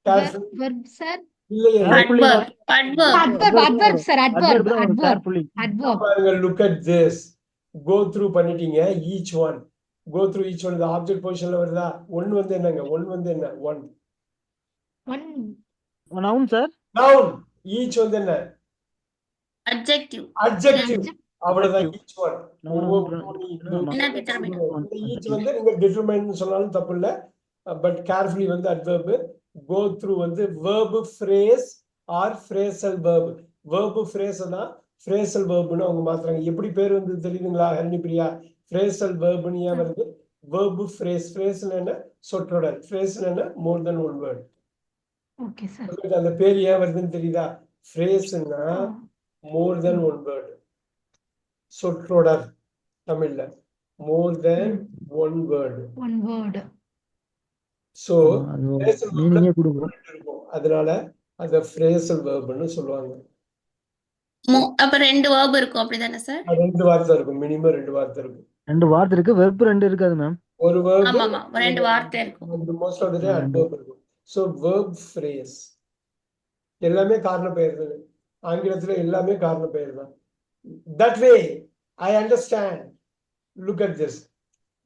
carefully. Verb, sir. இல்லையே. Adverb. Adverb. Adverb, sir. Adverb. தான் வரும், Adverb. carefully. Adverb. பாருங்க, look at this. Go through பண்ணிட்டீங்க. Each one. Go through each one. The object positionல வருதா? One வந்து என்னங்க? One வந்து என்ன? One. One. Noun sir. Noun. Each வந்து என்ன? Adjective. Adjective. அவ்வளவுதான் each one. என்ன determiner? இந்த each வந்து நீங்க determine சொன்னாலும் தப்பு இல்ல. But carefully வந்து adverb. Go through வந்து verb phrase or phrasal verb. Verb phrase தான் phrasal verb னு அவங்க மாத்துறாங்க. எப்படி பேர் வந்து தெரியுதுங்களா ஹர்னிபிரியா? Phrasal verb னு ஏன் வருது? Verb phrase. Phrase என்ன? சொற்றொடர். Phrase என்ன? More than one word. Okay, sir. அந்த பேர் ஏன் வருதுன்னு தெரியுதா? Phrase னா more than one word. சொற்றொடர் தமிழ்ல more than one word. One word. So phrasal verb மீனிங்கே கொடுக்கும். இருக்கும். அதனால அத phrasal verb னு சொல்லுவாங்க. அப்ப ரெண்டு verb இருக்கும் அப்படிதானே சார்? ரெண்டு வார்த்தை இருக்கும், மினிமம் ரெண்டு வார்த்தை இருக்கும். ரெண்டு வார்த்தை இருக்கு, வெர்ப் ரெண்டு இருக்காது மேம். ஒரு verb ஆமா ஆமா, ரெண்டு வார்த்தை இருக்கும். most of the time adverb இருக்கும். So verb phrase எல்லாமே காரண பெயர்கள். ஆங்கிலத்துல எல்லாமே காரண பெயர் தான். That way I understand. Look at this.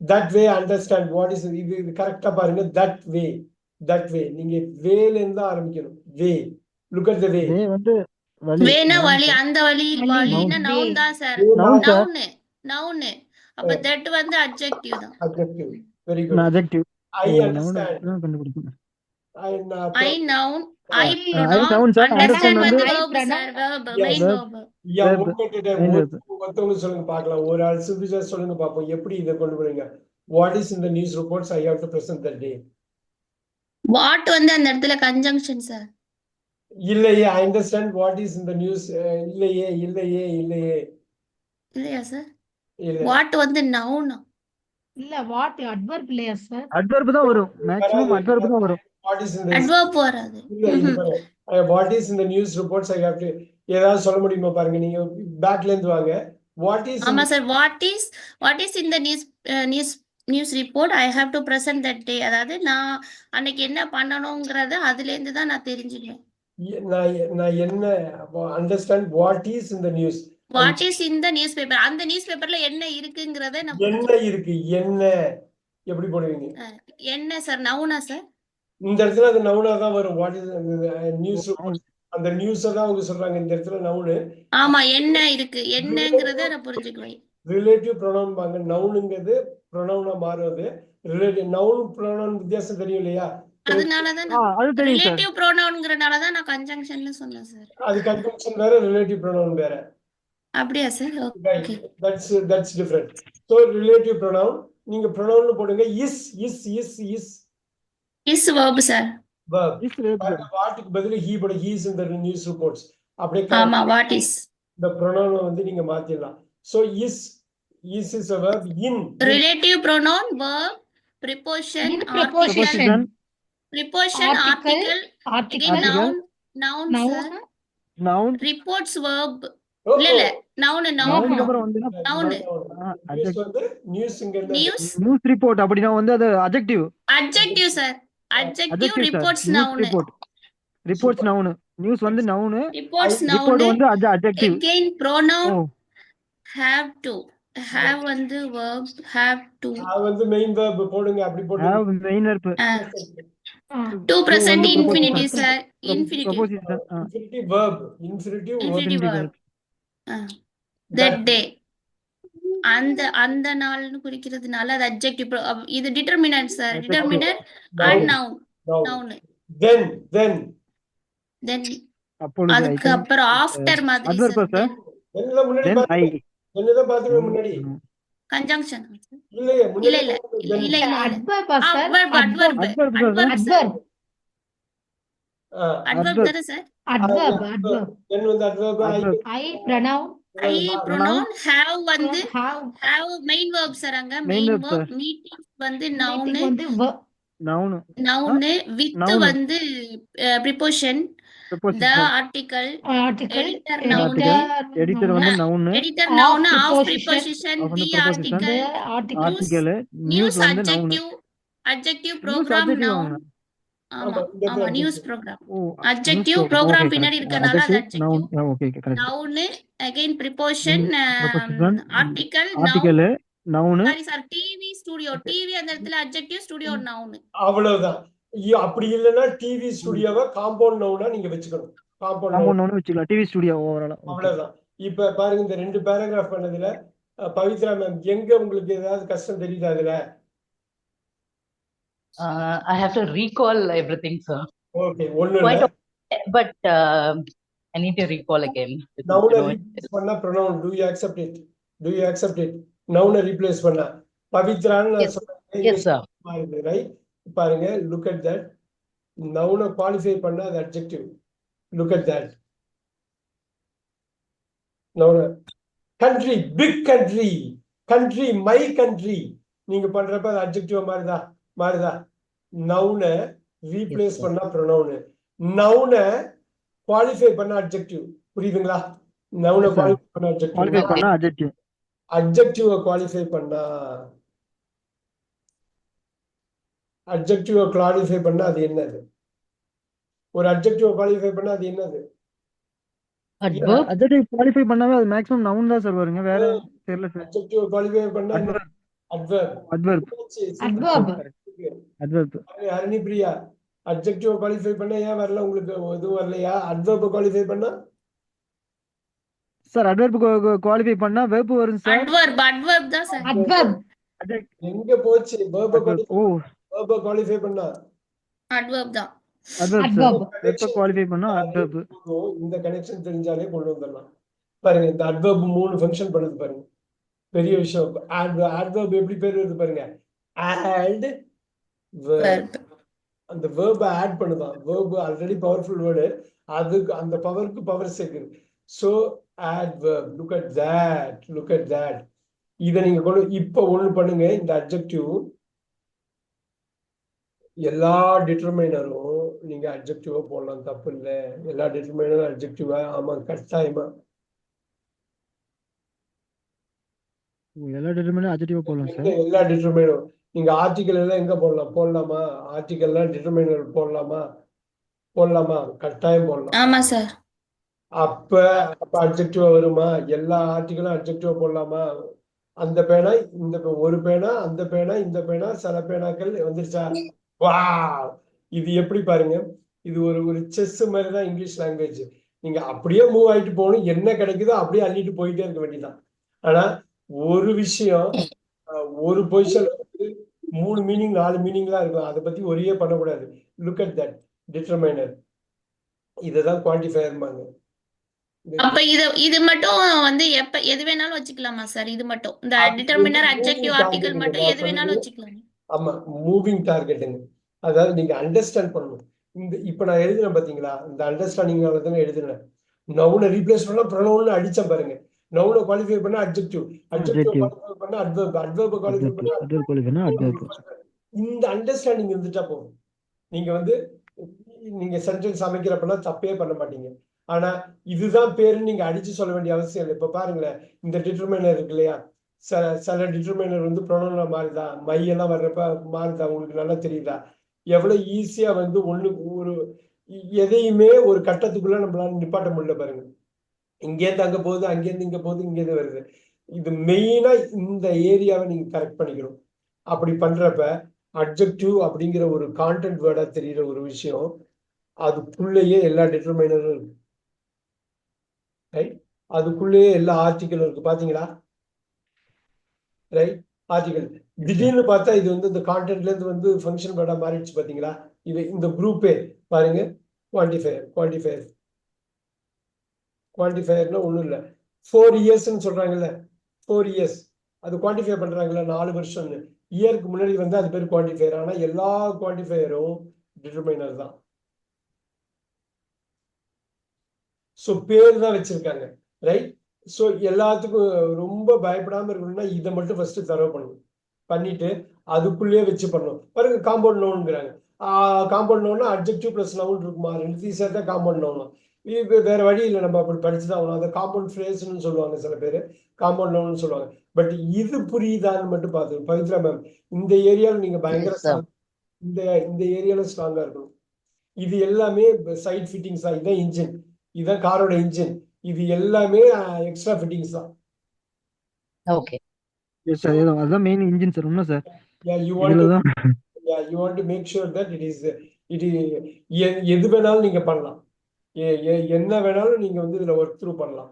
That way I understand. What is இது கரெக்டா பாருங்க. That way. That way. நீங்க வேல இருந்து ஆரம்பிக்கணும். Way. Look at the way. வே வந்து வழி. வேணா வழி, அந்த வழி வழின்னா Noun. noun தான் சார். Noun sir. Noun. அப்ப that வந்து adjective தான். Adjective. Very good. adjective. I noun understand. தான் கண்டுபிடிக்கணும். I noun. I I noun sir. understand Understand வந்து வந்து verb sir. Verb. Yeah, Main verb. verb. Yeah, Verb. Main verb. ஒருத்தவங்க சொல்லுங்க பார்க்கலாம். ஒரு ஆள் சிம்பிளா சொல்லுங்க பாப்போம். எப்படி இதை கொண்டு போறீங்க? What is in the news reports I have to present that day? What வந்து அந்த இடத்துல conjunction சார். இல்லையே. I understand what is in the news. இல்லையே. இல்லையா சார்? இல்ல. What வந்து noun. இல்ல, what adverb இல்லையா, sir? adverb தான் வரும். மேக்ஸிமம் adverb தான் வரும். What is in the adverb வராது. இல்ல இது பாருங்க. What is in the news reports I have to ஏதாவது சொல்ல முடியுமா பாருங்க. நீங்க பேக்ல இருந்து வாங்க. What is ஆமா sir. what is in the news report I have to present that day. அதாவது நான் அன்னைக்கு என்ன பண்ணணும்ங்கறத அதுல இருந்து தான் நான் தெரிஞ்சுக்கிறேன். நான் என்ன understand what is in the news. What is in the newspaper. அந்த நியூஸ்பேப்பர்ல என்ன இருக்குங்கறத நான் என்ன இருக்கு? என்ன எப்படி போடுவீங்க? என்ன சார்? நவுனா சார்? இந்த இடத்துல அது நவுனா தான் வரும். வாட் இஸ் நியூஸ் அந்த நியூஸ் தான் அவங்க சொல்றாங்க. இந்த இடத்துல நவுனு. ஆமா, என்ன இருக்கு என்னங்கறத நான் புரிஞ்சுக்குவேன். ரிலேட்டிவ் ப்ரொனவுன் பாங்க. நவுனுங்கிறது ப்ரொனவுனா மாறுது. ரிலேட்டிவ் நவுன் ப்ரொனவுன் வித்தியாசம் தெரியும் இல்லையா? அதனால தான் அது தெரியும் சார். ரிலேட்டிவ் ப்ரோனவுன்ங்கறனால தான் நான் கன்ஜங்ஷன்னு சொன்னேன் சார். அது கன்ஜங்ஷன் வேற, ரிலேட்டிவ் ப்ரொனவுன் வேற. அப்படியே sir? Okay. That's different. So relative pronoun நீங்க pronoun போடுங்க. is verb sir. verb. Is verb. வாட்க்கு பதிலா he போடு. he is in the news reports. அப்படியே ஆமா, what is. the pronoun வந்து நீங்க மாத்திடலாம். So is is a verb. in relative pronoun, verb, preposition, In article, preposition. preposition, article, again Article. noun Noun. sir. noun. reports, verb. Oh, இல்ல noun. noun அப்புறம் வந்து noun. news வந்து news இங்க இருந்து news, news report அப்படினா வந்து அது adjective. adjective sir. adjective, adjective reports, sir. noun. reports noun. news வந்து noun. reports, noun. report வந்து adjective. again pronoun, oh. have to. have வந்து verb, have to. அது வந்து main verb போடுங்க. அப்படி போடுங்க. have main verb. to present வந்து infinitive sir. infinitive. preposition. infinitive verb. infinitive verb. that day. அந்த நாள்னு குறிக்கிறதுனால அது adjective. இது determinant sir. determinant and noun. noun. then then அப்பொழுது I அதுக்கு think அப்புறம் ஆஃப்டர் மாதிரி adverb சார் sir. என்னல முன்னாடி Then I என்னதான் பாத்துக்க முன்னாடி கன்ஜங்ஷன் இல்லையே இல்ல முன்னாடி இல்ல இல்ல இல்ல இல்ல அட்வர்பா sir adverb adverb adverb sir. Adverb sir adverb adverb தானே சார் அட்வர்ப் அட்வர்ப் then வந்து adverb Adverb. I pronoun I pronoun have வந்து have have main verb sir அங்க Main main verb, sir. Verb meeting வந்து noun meeting வந்து Noun. Noun with Noun. வந்து preposition Preposition. The article article editor Article. Noun Editor வந்து noun. Editor Of noun of preposition. Preposition Of வந்து the preposition. Article article Article. News news வந்து noun. Adjective adjective News programme adjective noun வாங்க. ஆமா இந்த ஆமா இடத்துல news adjective. Programme oh adjective news programme okay, பின்னாடி correct. இருக்கனால அது Adjective, noun. Adjective Okay, correct. Noun again preposition Preposition. Article noun Article. Noun. Sorry sir TV studio TV அந்த இடத்துல அட்ஜெக்டிவ் ஸ்டுடியோ நவுன் அவ்வளவுதான் அப்படி இல்லைன்னா டிவி ஸ்டுடியோவை காம்பவுண்ட் நவுனா நீங்க வச்சுக்கணும் காம்பவுண்ட் Compound noun வச்சுக்கலாம். TV studio overall. Okay. அவ்வளவுதான் இப்ப பாருங்க இந்த 2 பேராகிராஃப் பண்ணதுல பவித்ரா மேம் எங்க உங்களுக்கு ஏதாவது கஷ்டம் தெரியுதா அதுல I have to recall everything, sir. Okay ஒண்ணு Quite இல்ல okay, but I need to recall again. நவுனை You know, ரீப்ளேஸ் பண்ணா pronoun to you accept it to you accept it நவுனை ரீப்ளேஸ் பண்ணா பவித்ரான்னு நான் Yes. சொன்னேன் Yes, sir. ரைட் பாருங்க லுக் அட் தட் நவுனை குவாலிஃபை பண்ணா அது அட்ஜெக்டிவ் லுக் அட் தட் நவுனை country big country country my country நீங்க பண்றப்ப அது அட்ஜெக்டிவ் மாறுதா நவுனை ரீப்ளேஸ் sir. பண்ணா ப்ரொனவுன் நவுனை குவாலிஃபை பண்ணா அட்ஜெக்டிவ் புரியுதுங்களா நவுனை Yes, sir. குவாலிஃபை பண்ண Qualify அட்ஜெக்டிவ் பண்ணா adjective. அட்ஜெக்டிவ குவாலிஃபை பண்ணா அட்ஜெக்டிவ குவாலிஃபை பண்ணா அது என்னது ஒரு அட்ஜெக்டிவ குவாலிஃபை பண்ணா அது என்னது Adverb. Adjective qualify பண்ணாவே அது maximum noun தான் சார் வருங்க. வேற தெரியல சார். அட்ஜெக்டிவ குவாலிஃபை பண்ணா Adverb. Adverb Adverb. Adverb Adverb. Harinipriya அட்ஜெக்டிவ குவாலிஃபை பண்ணா ஏன் வரல உங்களுக்கு எதுவும் வரலையா அட்வர்ப குவாலிஃபை பண்ணா சார் adverb qualify பண்ணா verb வரும் சார். அட்வர்ப் தான் சார் அட்வர்ப் எங்க போச்சு verb Adverb. ஓ குவாலிஃபை பண்ணா அட்வர்ப் தான் adverb sir. Adverb. verb qualify பண்ணா adverb. இந்த கனெக்ஷன் தெரிஞ்சாலே கொண்டு வந்துடலாம் பாருங்க இந்த அட்வர்ப் 3 ஃபங்க்ஷன் பண்ணுது பாருங்க பெரிய விஷயம் adverb எப்படி பேர் வருது பாருங்க add verb அந்த verb ஆட் பண்ணுதான் verb ஆல்ரெடி பவர்ஃபுல் வேர்டு அதுக்கு அந்த பவருக்கு பவர் சேர்க்குது so add verb look at that இதை நீங்க கொண்டு இப்போ ஒண்ணு பண்ணுங்க இந்த அட்ஜெக்டிவ் எல்லா டிட்டர்மைனரும் நீங்க அட்ஜெக்டிவா போடலாம் தப்பு இல்லை எல்லா டிட்டர்மைனரும் அட்ஜெக்டிவா ஆமா கட்டாயமா எல்லா determinant adjective போடலாம் சார். எல்லா டிட்டர்மைனரும் நீங்க ஆர்டிகல் எல்லாம் எங்க போடலாமா ஆர்டிகல்லாம் டிட்டர்மைனர் போடலாமா கட்டாயம் போடலாம் ஆமா சார் அப்ப அட்ஜெக்டிவா வருமா எல்லா ஆர்டிகளும் அட்ஜெக்டிவா போடலாமா அந்த பேனா இந்த ஒரு பேனா அந்த பேனா இந்த பேனா சில பேனாக்கள் வந்துருச்சா வா இது எப்படி பாருங்க இது ஒரு செஸ் மாதிரி தான் இங்கிலீஷ் லாங்குவேஜ் நீங்க அப்படியே மூவ் ஆயிட்டு போகணும் என்ன கிடைக்குதோ அப்படியே அள்ளிட்டு போயிட்டே இருக்க வேண்டியதான் ஆனா ஒரு விஷயம் ஒரு பொசிஷன் 3 மீனிங் 4 மீனிங்லாம் இருக்கும் அதை பத்தி ஒரே பண்ணக்கூடாது லுக் அட் தட் டிட்டர்மைனர் இததான் குவான்டிஃபயர்மாங்க அப்ப இது மட்டும் வந்து எப்ப எது வேணாலும் வச்சுக்கலாமா சார் இது மட்டும் இந்த டிட்டர்மினர் அட்ஜெக்டிவ் ஆர்டிகல் மட்டும் எது வேணாலும் வச்சுக்கலாம் ஆமா மூவிங் டார்கெட்டுங்க அதாவது நீங்க அண்டர்ஸ்டாண்ட் பண்ணணும் இப்ப நான் எழுதுனேன் பாத்தீங்களா இந்த அண்டர்ஸ்டாண்டிங்னால தானே எழுதுனேன் நவுனை ரீப்ளேஸ் பண்ணா ப்ரொனவுன் அடிச்சேன் பாருங்க நவுனை குவாலிஃபை பண்ணா அட்ஜெக்டிவ் குவாலிஃபை பண்ணா அட்வர்ப் குவாலிஃபை பண்ணா இந்த அண்டர்ஸ்டாண்டிங் இருந்துட்டா போதும் நீங்க வந்து நீங்க சென்டென்ஸ் அமைக்கிறப்பெல்லாம் தப்பே பண்ண மாட்டீங்க ஆனா இதுதான் பேருன்னு நீங்க அடிச்சு சொல்ல வேண்டிய அவசியம் இல்லை இப்ப பாருங்களேன் இந்த டிட்டர்மைனர் இருக்கு இல்லையா சில டிட்டர்மைனர் வந்து ப்ரொனவுன்ல மாறுதா மையெல்லாம் வர்றப்ப மாறுதா உங்களுக்கு நல்லா தெரியுதா எவ்வளவு ஈஸியா வந்து ஒரு எதையுமே ஒரு கட்டத்துக்குள்ள நம்மளால நிப்பாட்ட முடியல பாருங்க இங்கேருந்து அங்க போகுது அங்கேருந்து இங்க போகுது இங்கேருந்து வருது இது மெயினா இந்த ஏரியாவை நீங்க கரெக்ட் பண்ணிக்கணும் அப்படி பண்றப்ப அட்ஜெக்டிவ் அப்படிங்கிற ஒரு கான்டென்ட் வேர்டா தெரியுற ஒரு விஷயம் அதுக்குள்ளேயே எல்லா டிட்டர்மைனரும் இருக்கு ரைட் அதுக்குள்ளேயே எல்லா ஆர்டிக்கலும் இருக்கு பாத்தீங்களா ரைட் ஆர்டிகல் திடீர்னு பார்த்தா இது வந்து இந்த கான்டென்ட்ல இருந்து வந்து ஃபங்க்ஷன் வேர்டா மாறிடுச்சு பாத்தீங்களா இது இந்த குரூப்பே பாருங்க குவான்டிஃபயர் குவான்டிஃபயர்னா ஒண்ணும் இல்ல 4 இயர்ஸ்ன்னு சொல்றாங்கல்ல 4 இயர்ஸ் அது குவான்டிஃபை பண்றாங்கல்ல 4 வருஷம்னு இயருக்கு முன்னாடி வந்து அது பேர் குவான்டிஃபயர் ஆனா எல்லா குவான்டிஃபயரும் டிட்டர்மைனர் தான் ஸோ பேர் தான் வச்சிருக்காங்க ரைட் ஸோ எல்லாத்துக்கும் ரொம்ப பயப்படாம இருக்கணும்னா இதை மட்டும் ஃபர்ஸ்ட் தரவு பண்ணணும் பண்ணிட்டு அதுக்குள்ளேயே வச்சு பண்ணணும் பாருங்க காம்பவுண்ட் நவுன்ங்கிறாங்க காம்பவுண்ட் நவுன்னா அட்ஜெக்டிவ் பிளஸ் நவுன் இருக்குமா ரெண்டுத்தையும் சேர்த்தா காம்பவுண்ட் நவுன் இது வேற வழி இல்லை நம்ம அப்படி படிச்சுதான் ஆகணும் அதை காம்பவுண்ட் ஃப்ரேஸ்ன்னு சொல்லுவாங்க சில பேர் காம்பவுண்ட் நவுன்னு சொல்லுவாங்க பட் இது புரியுதான்னு மட்டும் பார்த்து பவித்ரா மேம் இந்த ஏரியாவில் நீங்க பயங்கர இந்த ஏரியால ஸ்ட்ராங்கா இருக்கணும் இது எல்லாமே சைட் ஃபிட்டிங்ஸ் தான் இதான் இன்ஜின் இதான் காரோட இன்ஜின் இது எல்லாமே எக்ஸ்ட்ரா ஃபிட்டிங்ஸ் தான் ஓகே எஸ் சார் அதுதான் மெயின் இன்ஜின் சார் உண்மை சார் யூ இதுலதான் want to make sure that it எது வேணாலும் நீங்க பண்ணலாம் என்ன வேணாலும் நீங்க வந்து இதுல ஒர்க் த்ரூ பண்ணலாம்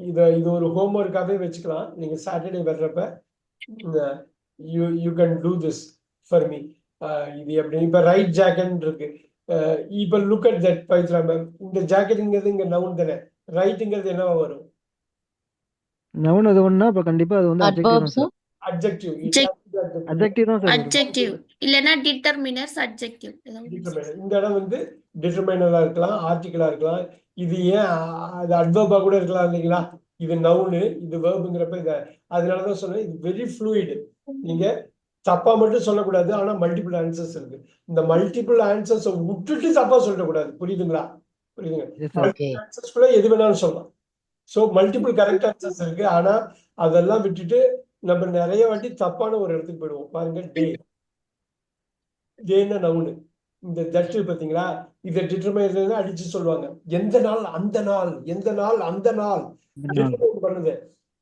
இது ஒரு ஹோம்ஒர்க்காகவே வச்சுக்கலாம் நீங்க சாட்டர்டே வர்றப்ப you can do this for me இது எப்படி இப்ப ரைட் ஜாக்கெட் இருக்கு இப்ப look at that Pavithra ma'am இந்த ஜாக்கெட்டுங்கிறது இங்க நவுன் தானே ரைட்டுங்கிறது என்னவா வரும் நவுன் அது ஒண்ணா அப்ப கண்டிப்பா அது வந்து அட்ஜெக்டிவ் அட்ஜெக்டிவ் தான் சார் அட்ஜெக்டிவ் இல்லனா டிட்டர்மினர்ஸ் அட்ஜெக்டிவ் இந்த இடம் வந்து டிட்டர்மைனரா இருக்கலாம் ஆர்டிகிளா இருக்கலாம் இது ஏன் அது அட்வர்பா கூட இருக்கலாம் இல்லைங்களா இது நவுனு இது வேர்புங்கிறப்ப இத அதனாலதான் சொன்னேன் இது வெரி ஃப்ளூயிட் நீங்க தப்பா மட்டும் சொல்லக்கூடாது ஆனா மல்டிபிள் ஆன்சர்ஸ் இருக்கு இந்த மல்டிபிள் ஆன்சர்ஸ் விட்டுட்டு தப்பா சொல்லக்கூடாது புரியுதுங்களா ஆன்சர்ஸ்குள்ள எது வேணாலும் சொல்லலாம் ஸோ மல்டிபிள் கரெக்ட் ஆன்சர்ஸ் இருக்கு ஆனா அதெல்லாம் விட்டுட்டு நம்ம நிறைய வாட்டி தப்பான ஒரு இடத்துக்கு போயிடுவோம் பாருங்க டேன்னா நவுனு இந்த தட்டு பாத்தீங்களா இதை டிட்டர்மைன் அடிச்சு சொல்லுவாங்க எந்த நாள் அந்த நாள் எந்த நாள் அந்த நாள் பண்ணுது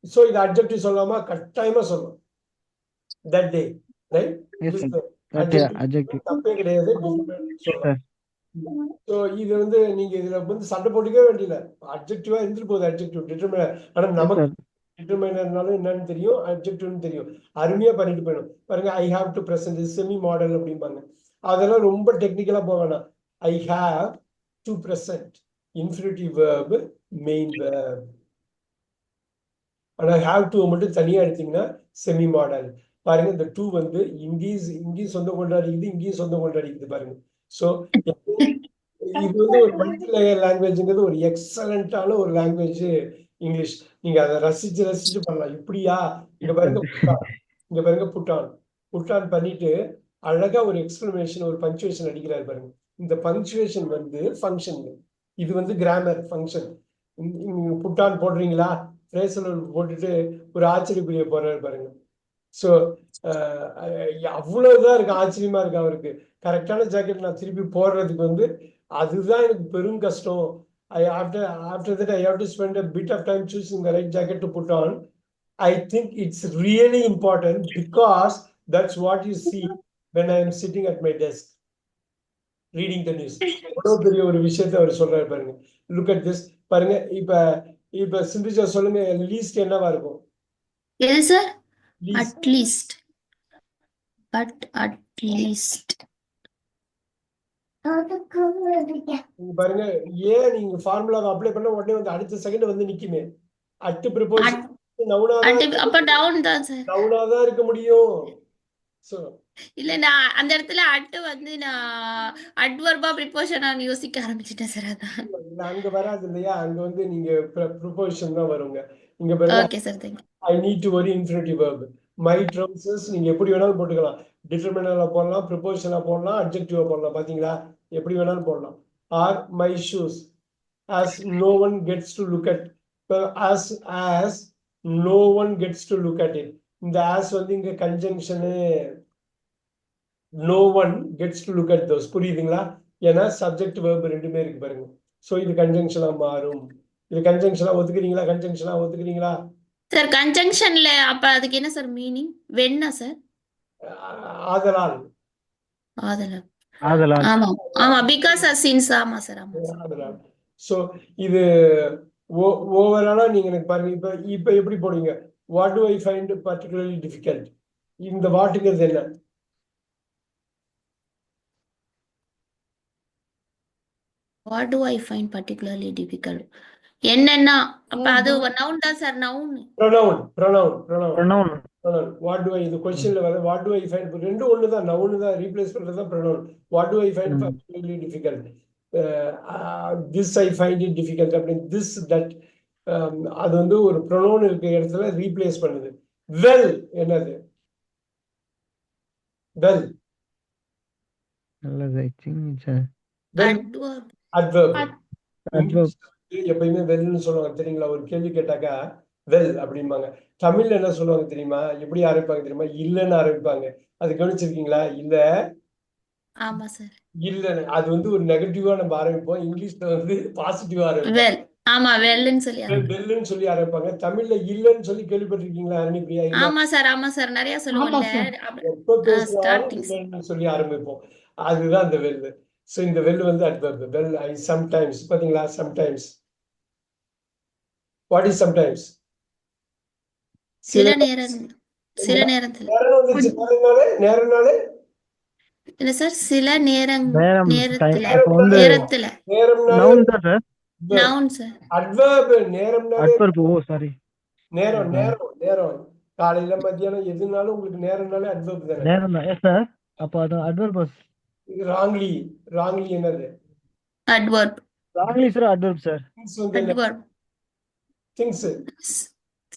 ஸோ இது அட்ஜெக்டிவ் சொல்லாம கட்டாயமா சொல்லணும் தட் டே தப்பே கிடையாது சொல்லலாம் ஸோ இது வந்து நீங்க இதுல வந்து சண்டை போட்டுக்கவே வேண்டியல அட்ஜெக்டிவா இருந்துட்டு போகுது அட்ஜெக்டிவ் டிட்டர்மைனர் ஆனா நமக்கு டிட்டர்மைனர்னாலும் என்னன்னு தெரியும் அட்ஜெக்டிவ்னு தெரியும் அருமையா பண்ணிட்டு போயிடும் பாருங்க I have to present semi model அப்படிம்பாங்க அதெல்லாம் ரொம்ப டெக்னிக்கலா போக வேணாம் I have to present infinitive verb main verb ஆனா ஹாவ் டு மட்டும் தனியா எடுத்தீங்கன்னா செமி மாடல் பாருங்க இந்த டூ வந்து இங்கேயும் சொந்தம் கொண்டாடிக்குது இங்கேயும் சொந்தம் கொண்டாடிக்குது பாருங்க ஸோ இது வந்து ஒரு மல்டி லேயர் லாங்குவேஜ்ங்கிறது ஒரு எக்ஸலண்டான ஒரு லாங்குவேஜ் இங்கிலீஷ் நீங்க அதை ரசிச்சு பண்ணலாம் இப்படியா இங்க பாருங்க புட்டான் பண்ணிட்டு அழகா ஒரு எக்ஸ்பிளமேஷன் ஒரு பங்க்சுவேஷன் அடிக்கிறாரு பாருங்க இந்த பங்க்சுவேஷன் வந்து ஃபங்க்ஷன் இது வந்து கிராமர் ஃபங்க்ஷன் புட்டான் போடுறீங்களா பிரேசல் போட்டுட்டு ஒரு ஆச்சரியக்குரிய போறாரு பாருங்க ஸோ அவ்வளவுதான் இருக்கு ஆச்சரியமா இருக்கு அவருக்கு கரெக்டான ஜாக்கெட் நான் திருப்பி போடுறதுக்கு வந்து அதுதான் எனக்கு பெரும் கஷ்டம் after that I have to spend a bit of time choosing the right jacket to put on. I think it's really important because that's what you see when I am sitting at my desk reading the news. அவ்வளவு பெரிய ஒரு விஷயத்தை அவர் சொல்றாரு பாருங்க look at this பாருங்க இப்ப சிந்திச்சா சொல்லுங்க least என்னவா இருக்கும் எது சார் அட்லீஸ்ட் பாருங்க ஏன் நீங்க ஃபார்முலாவை அப்ளை பண்ண உடனே வந்து அடுத்த செகண்ட் வந்து நிக்குமே அட்டு ப்ரிப்போசிஷன் நவுனாதான் இருக்க முடியும் சோ இல்ல நான் அந்த இடத்துல அட்டு வந்து நான் அட்வர்பா ப்ரிப்போசிஷனா யோசிக்க ஆரம்பிச்சிட்டேன் சார் அதான் அங்க வராது இல்லையா அங்க வந்து நீங்க ப்ரிப்போசிஷன் தான் வருங்க இங்க பாருங்க okay sir thank I need to worry infinitive verb my trousers நீங்க எப்படி வேணாலும் போட்டுக்கலாம் டிட்டர்மினலா போடலாம் ப்ரிப்போசிஷனா போடலாம் அட்ஜெக்டிவா போடலாம் பாத்தீங்களா எப்படி வேணாலும் போடலாம் R my shoes as no one gets to look at as no one gets to look at it இந்த as வந்து இங்க கன்ஜங்ஷனு no one gets to look at those புரியுதுங்களா ஏன்னா சப்ஜெக்ட் வெர்ப் ரெண்டுமே இருக்கு பாருங்க சோ இது கன்ஜங்ஷனா மாறும் இது கன்ஜங்ஷனா ஒத்துக்கிறீங்களா சார் கன்ஜங்ஷன்ல அப்ப அதுக்கு என்ன சார் மீனிங் வென்னா சார் ஆதலால் ஆமா ஆமா பிகாஸ் சின்ஸ் ஆமா சார் ஆமா ஆதலால் சோ இது ஓவராலா நீங்க எனக்கு பாருங்க இப்ப எப்படி போடுவீங்க what to I find particularly difficult இந்த வாட்டுங்கிறது என்ன What do I find particularly difficult? என்னன்னா அப்ப அது நவுன் தான் sir noun. pronoun pronoun pronoun. what do I இது கொஸ்டின்ல வர what do I find ரெண்டு ஒண்ணு தான் நவுன் தான் ரீப்ளேஸ் பண்றது தான் pronoun. what do I find particularly difficult, this I find it difficult அப்படி this that அது வந்து ஒரு pronoun இருக்க இடத்துல ரீப்ளேஸ் பண்ணுது. well என்னது well I think it's a well adverb. adverb எப்பயுமே வெல்னு சொல்லுவாங்க தெரியுங்களா? ஒரு கேள்வி கேட்டாக்கா வெல் அப்படிம்பாங்க. தமிழ்ல என்ன சொல்லுவாங்க தெரியுமா? எப்படி ஆரம்பிப்பாங்க தெரியுமா? இல்லன்னு ஆரம்பிப்பாங்க. அது கவனிச்சிருக்கீங்களா? இல்ல ஆமா சார். இல்லன்னு அது வந்து ஒரு நெகட்டிவா நம்ம ஆரம்பிப்போம். இங்கிலீஷ்ல வந்து பாசிட்டிவா ஆரம்பிப்போம். வெல் ஆமா வெல்னு சொல்லி வெல்லுன்னு சொல்லி ஆரம்பிப்பாங்க. தமிழ்ல இல்லன்னு சொல்லி கேள்விப்பட்டிருக்கீங்களா? அருணிப்பிரியா? இல்ல ஆமா சார் நிறைய சொல்லுவோம்ல. எப்ப பேசினாலும் starting. இல்லன்னு சொல்லி ஆரம்பிப்போம். அதுதான் அந்த வெல். சோ இந்த வெல் வந்து adverb. well I sometimes பாத்தீங்களா? sometimes what is sometimes? சில நேரத்துல நேரம்னாலே இல்ல சார் சில நேரத்துல noun தான் sir. Noun sir. adverb நேரம்னாலே adverb. ஓ சாரி. நேரம் காலையில மத்தியானம் எதுனாலும் உங்களுக்கு நேரம்னாலே adverb தானே. நேரம் தான். Yes sir. அப்ப அது adverb. wrongly என்னது? adverb. wrongly sir adverb sir. adverb.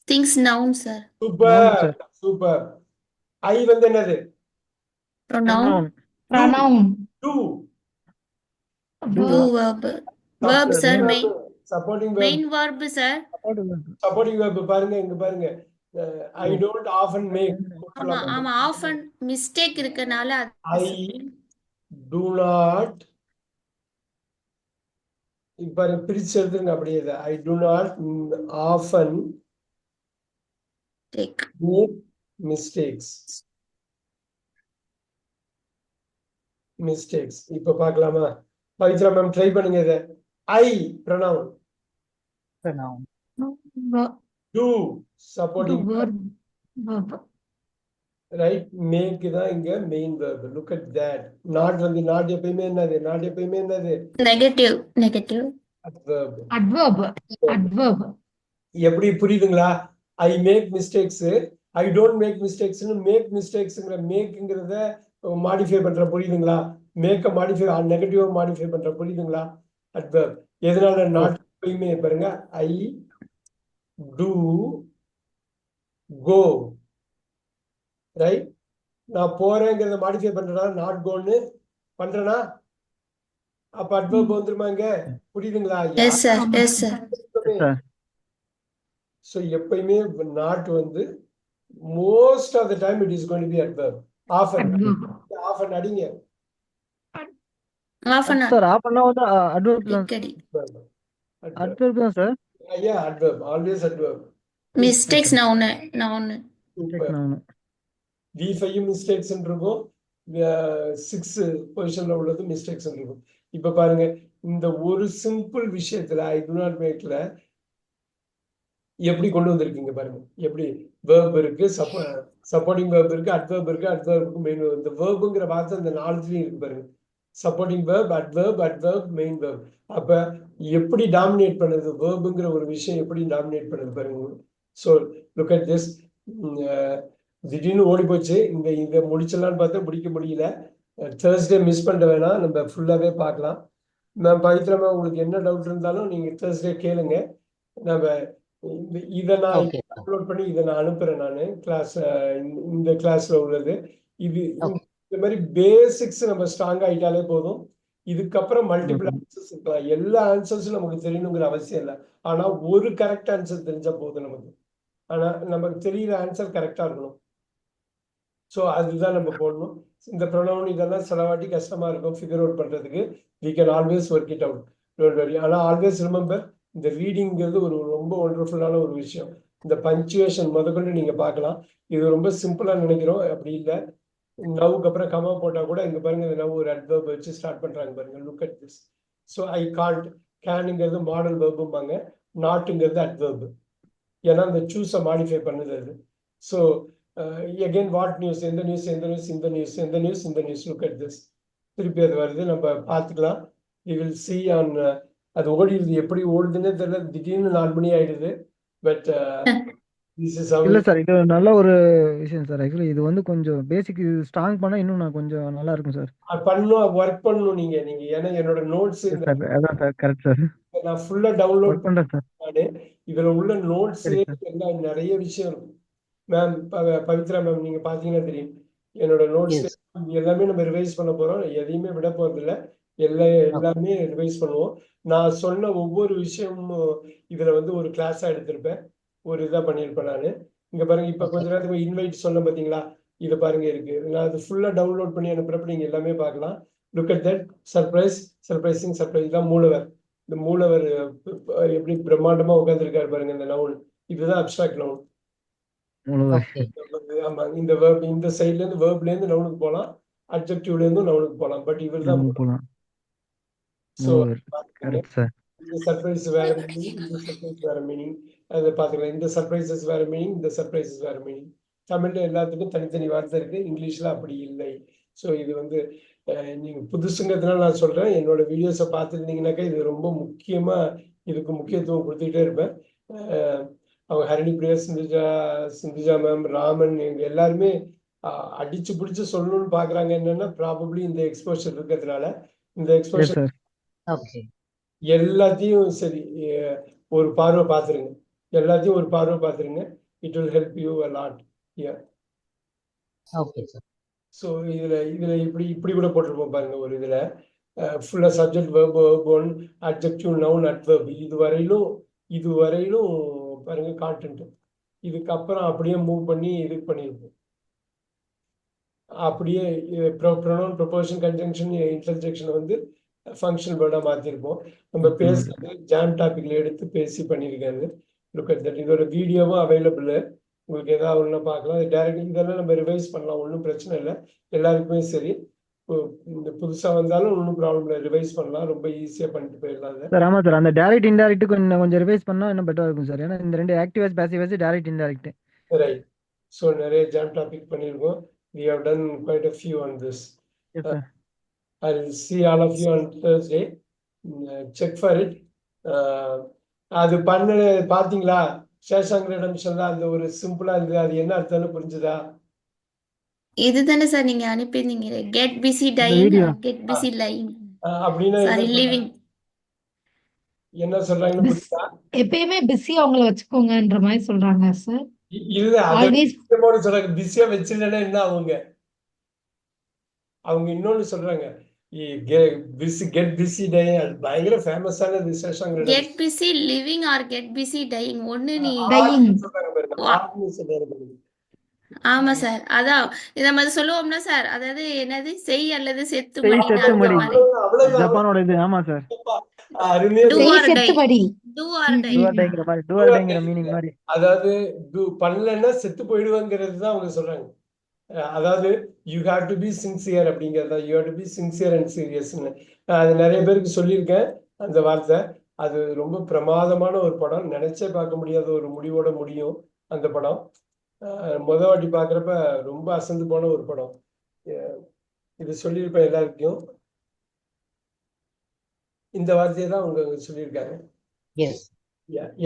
things noun sir. Super. I வந்து என்னது? pronoun. do verb sir. supporting main verb sir. supporting verb பாருங்க இங்க பாருங்க. I don't often make. ஆமா often mistake இருக்கனால I do not இப்ப பிரிச்சு எழுதுங்க அப்படியே. I do not often take make mistakes. இப்ப பார்க்கலாமா? பவித்ரா மேம் ட்ரை பண்ணுங்க இத. I pronoun. do supporting verb. right? make தான் இங்க main verb. look at that. not வந்து not எப்பயுமே என்னது? negative adverb. எப்படி புரியுதுங்களா? I make mistakes, I don't make mistakes னு make mistakesங்கற makeங்கறத மாடிஃபை பண்ற புரியுதுங்களா? make மாடிஃபை நெகட்டிவா மாடிஃபை பண்ற புரியுதுங்களா? adverb. எதனால not எப்பயுமே பாருங்க I do go, right? நான் போறேங்கறத மாடிஃபை பண்றேனா not go னு பண்றேனா அப்ப adverb வந்துருமாங்க. புரியுதுங்களா? yes sir. so எப்பயுமே not வந்து most of the time it is going to be adverb. often அடிங்க. சார் often வந்து adverb தான். adverb தான் sir. yeah adverb, always adverb. mistakes noun. V5 mistakes இருக்கும், 6 பொசிஷன்ல உள்ளது mistakes இருக்கும். இப்ப பாருங்க இந்த ஒரு சிம்பிள் விஷயத்துல I do not makeல எப்படி கொண்டு வந்திருக்கீங்க பாருங்க. எப்படி verb இருக்கு, supporting verb இருக்கு, adverb இருக்கு, adverbக்கு main verb. இந்த verbங்கற வார்த்தை இந்த நாலுலயும் இருக்கு பாருங்க. supporting verb, adverb, main verb. அப்ப எப்படி டாமினேட் பண்ணுது verbங்கற ஒரு விஷயம் எப்படி டாமினேட் பண்ணுது பாருங்க. so look at this. திடீர்னு ஓடி போச்சு. இங்க முடிச்சலாம்னு பார்த்தா முடிக்க முடியல. Thursday மிஸ் பண்ண வேணாம், நம்ம ஃபுல்லாவே பார்க்கலாம். நான் பவித்ரா மேம் உங்களுக்கு என்ன டவுட் இருந்தாலும் நீங்க Thursday கேளுங்க. நம்ம இதை நான் அப்லோட் பண்ணி இதை நான் அனுப்புறேன். நான் கிளாஸ் இந்த கிளாஸ்ல உள்ளது இது. இந்த மாதிரி பேசிக்ஸ் நம்ம ஸ்ட்ராங் ஆயிட்டாலே போதும். இதுக்கப்புறம் மல்டிபிள் ஆன்சர்ஸ் இருக்கலாம். எல்லா ஆன்சர்ஸும் நமக்கு தெரியணுங்கிற அவசியம் இல்லை. ஆனா ஒரு கரெக்ட் ஆன்சர் தெரிஞ்சா போதும் நமக்கு. ஆனா நமக்கு தெரியுற ஆன்சர் கரெக்டா இருக்கணும். ஸோ அதுதான் நம்ம போடணும். இந்த ப்ரொனவுன் இதெல்லாம் சில வாட்டி கஷ்டமா இருக்கும் ஃபிகர் அவுட் பண்றதுக்கு. We can always work it out, don't worry. ஆனால் ஆல்வேஸ் ரிமெம்பர், இந்த ரீடிங்கிறது ஒரு ரொம்ப ஒண்டர்ஃபுல்லான ஒரு விஷயம். இந்த பஞ்சுவேஷன் முதற்கொண்டு நீங்க பார்க்கலாம். இது ரொம்ப சிம்பிளா நினைக்கிறோம், அப்படி இல்லை. நவுக்கு அப்புறம் கமா போட்டா கூட இங்க பாருங்க, இந்த நவ் ஒரு அட்வர்ப் வச்சு ஸ்டார்ட் பண்றாங்க பாருங்க. Look at this. So I can't, கேனுங்கிறது மாடல் வெர்பும்பாங்க, நாட்டுங்கிறது அட்வர்ப். ஏன்னா இந்த சூஸை மாடிஃபை பண்ணுது அது. ஸோ அகெயின் வாட் நியூஸ், எந்த நியூஸ், எந்த நியூஸ், இந்த நியூஸ், எந்த நியூஸ், இந்த நியூஸ். Look at this. திருப்பி அது வருது, நம்ம பார்த்துக்கலாம். வி வில் சி ஆன் அது ஓடிடுது, எப்படி ஓடுதுன்னே தெரியல, திடீர்னு 4 மணி ஆயிடுது. பட் திஸ் இஸ் ஹவ் இல்ல சார், இது நல்ல ஒரு விஷயம் சார். ஆக்சுவலி இது வந்து கொஞ்சம் பேசிக் ஸ்ட்ராங் பண்ணா இன்னும் நான் கொஞ்சம் நல்லா இருக்கும் சார். பண்ணணும், ஒர்க் பண்ணணும் நீங்க. ஏன்னா என்னோட நோட்ஸ் சார் அதான் சார், கரெக்ட் சார். நான் ஃபுல்லா டவுன்லோட் ஒர்க் பண்றேன் சார். நானு. இதுல உள்ள நோட்ஸ் சரி சார். எல்லாம் நிறைய விஷயம் இருக்கும். மேம் பவித்ரா மேம் நீங்க பாத்தீங்கன்னா தெரியும், என்னோட நோட்ஸ் Yes. எல்லாமே நம்ம ரிவைஸ் பண்ண போறோம். எதையுமே விட போறது இல்ல. எல்லாமே ரிவைஸ் பண்ணுவோம். நான் சொன்ன ஒவ்வொரு விஷயமும் இதுல வந்து ஒரு கிளாஸா எடுத்திருப்பேன், ஒரு இதா பண்ணியிருப்பேன் நானு. இங்க பாருங்க, இப்ப கொஞ்ச நேரத்துக்கு இன்வைட் சொன்ன பாத்தீங்களா, இது பாருங்க இருக்கு. நான் அது ஃபுல்லா டவுன்லோட் பண்ணி அனுப்புறப்ப நீங்க எல்லாமே பார்க்கலாம். Look at that. Surprising surprise தான் மூலவர். இந்த மூலவர் எப்படி பிரம்மாண்டமா உட்கார்ந்துருக்காரு பாருங்க இந்த நவுன். இதுதான் அப்ஸ்ட்ராக்ட் நவுன். Okay. ஆமா, இந்த verb, இந்த சைடுல இருந்து verbல இருந்து நவுனுக்கு போலாம், அட்ஜெக்டிவ்ல இருந்து நவுனுக்கு போலாம். பட் இவர் தான் போலாம். So correct sir. இந்த சர்ப்ரைஸ் வேற மீனிங், இந்த சர்ப்ரைஸ் வேற மீனிங். அதை பாத்துக்கலாம். இந்த சர்ப்ரைசஸ் வேற மீனிங், இந்த சர்ப்ரைசஸ் வேற மீனிங். தமிழ்ல எல்லாத்துக்கும் தனித்தனி வார்த்தை இருக்கு, இங்கிலீஷ்ல அப்படி இல்லை. ஸோ இது வந்து நீங்க புதுசுங்கிறதுனால நான் சொல்றேன். என்னோட வீடியோஸை பார்த்துருந்தீங்கன்னாக்கா இது ரொம்ப முக்கியமா இதுக்கு முக்கியத்துவம் கொடுத்துக்கிட்டே இருப்பேன். அவங்க ஹரிணி பிரியா, சிந்துஜா மேம், ராமன், இவங்க எல்லாருமே அடிச்சு பிடிச்சு சொல்லணும்னு பாக்குறாங்க. என்னன்னா ப்ராபப்ளி இந்த எக்ஸ்போஷர் இருக்கிறதுனால, இந்த எக்ஸ்போஷர் Okay. எல்லாத்தையும் சரி ஒரு பார்வை பார்த்துருங்க. எல்லாத்தையும் ஒரு பார்வை பார்த்துருங்க. It will help you a lot. Okay, sir. So இதுல இப்படி கூட போட்டிருப்போம் பாருங்க. ஒரு இதுல ஃபுல்லா subject, verb, verb 1, adjective, noun, adverb. இதுவரையிலும் பாருங்க கான்டென்ட். இதுக்கப்புறம் அப்படியே மூவ் பண்ணி இது பண்ணியிருப்போம். அப்படியே ப்ரொனவுன், ப்ரொபோஷன், கன்ஜங்ஷன், இன்டர்ஜெக்ஷன் வந்து ஃபங்க்ஷனல் வேர்டா மாத்திருப்போம். நம்ம பேசுறது ஜாம் டாபிக்ல எடுத்து பேசி பண்ணியிருக்காரு. Look at that. இதோட வீடியோவும் அவைலபிள். உங்களுக்கு ஏதாவது ஒண்ணு பார்க்கலாம். டைரக்ட் இதெல்லாம் நம்ம ரிவைஸ் பண்ணலாம், ஒன்றும் பிரச்சனை இல்லை. எல்லாருக்குமே சரி. இந்த புதுசா வந்தாலும் ஒன்றும் ப்ராப்ளம் இல்லை, ரிவைஸ் பண்ணலாம். ரொம்ப ஈஸியா பண்ணிட்டு போயிடலாம். சார் ஆமா சார், அந்த டைரக்ட் இன்டைரக்ட் கொஞ்சம் ரிவைஸ் பண்ணா இன்னும் பெட்டரா இருக்கும் சார். ஏன்னா இந்த ரெண்டு active passive direct indirect. Right. So நிறைய ஜாம் டாபிக் பண்ணியிருக்கோம். We have done quite a few on this. Yes, sir. I'll see all of you on Thursday. Check for it. அது பண்ண பாத்தீங்களா? சேஷாங்க ரிடம்ஷன்ல அந்த ஒரு சிம்பிளா இருந்தது. அது என்ன அர்த்தம்னு புரிஞ்சுதா? இதுதானே சார் நீங்க அனுப்பியிருந்தீங்க, கெட் பிஸி இந்த dyeing, video get busy lying. அப்படின்னா சாரி, லிவிங். என்ன சொல்றாங்கன்னு புரியுதா? எப்பயுமே பிஸி அவங்கள வச்சுக்கோங்கன்ற மாதிரி சொல்றாங்க சார். இல்ல, ஆல்வேஸ் சொல்றாங்க பிஸியா வச்சிருந்தேன்னா என்ன அவங்க இன்னொன்னு சொல்றாங்க, கெட் பிஸி டே. அது பயங்கர ஃபேமஸான Shawshank get busy living or get busy dying. ஒண்ணு நீ டையிங். சொல்றாங்க பாருங்க. ஆமா சார். அதான் இத மாதிரி சொல்லுவோம்னா சார், அதாவது என்னது, செய் அல்லது செத்து செய் மடின்னு செத்து அந்த மடி. மாதிரி. அவ்வளவுதான். ஜப்பானோட இது. ஆமா சார். அருமையா Do செய் or die. செத்துபடி. Do or die. Do or டைங்கிற மாதிரி, டூ ஆர் டைங்கிற மீனிங் மாதிரி. அதாவது பண்ணலன்னா செத்து போயிடுவாங்கிறது தான் அவங்க சொல்றாங்க. அதாவது you have to be sincere அப்படிங்கிறது தான். You have to be sincere and சீரியஸ்ன்னு அது நிறைய பேருக்கு சொல்லியிருக்கேன் அந்த வார்த்தை. அது ரொம்ப பிரமாதமான ஒரு படம். நினைச்சே பார்க்க முடியாத ஒரு முடிவோட முடியும் அந்த படம். முத வாட்டி பார்க்குறப்ப ரொம்ப அசந்து போன ஒரு படம். இது சொல்லியிருப்பேன் எல்லாருக்கும். இந்த வார்த்தையை தான் அவங்க சொல்லியிருக்காங்க. Yes.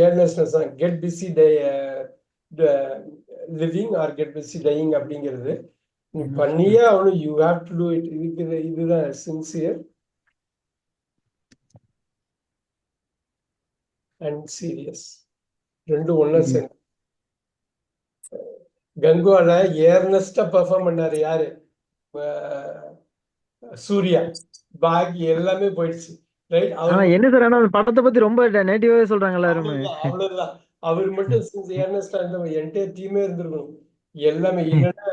ஏர்னஸ்னஸ் தான். Get busy day living or get busy dying அப்படிங்கிறது நீ பண்ணியே அவனு. You have to do it. இதுதான் சின்சியர் அண்ட் சீரியஸ், ரெண்டும் ஒன்னா சேர்ந்து. கங்குவால ஏர்னஸ்டா பெர்ஃபார்ம் பண்ணாரு யாரு? சூர்யா. பாக்கி எல்லாமே போயிடுச்சு. ரைட். ஆனா என்ன சார், ஆனா அந்த படத்தை பத்தி ரொம்ப நெகட்டிவாவே சொல்றாங்க எல்லாருமே. அவ்வளவுதான். அவர் மட்டும் ஏர்னஸ்டா இருந்த என்டையர் டீமே இருந்திருக்கணும். எல்லாமே இல்லைன்னா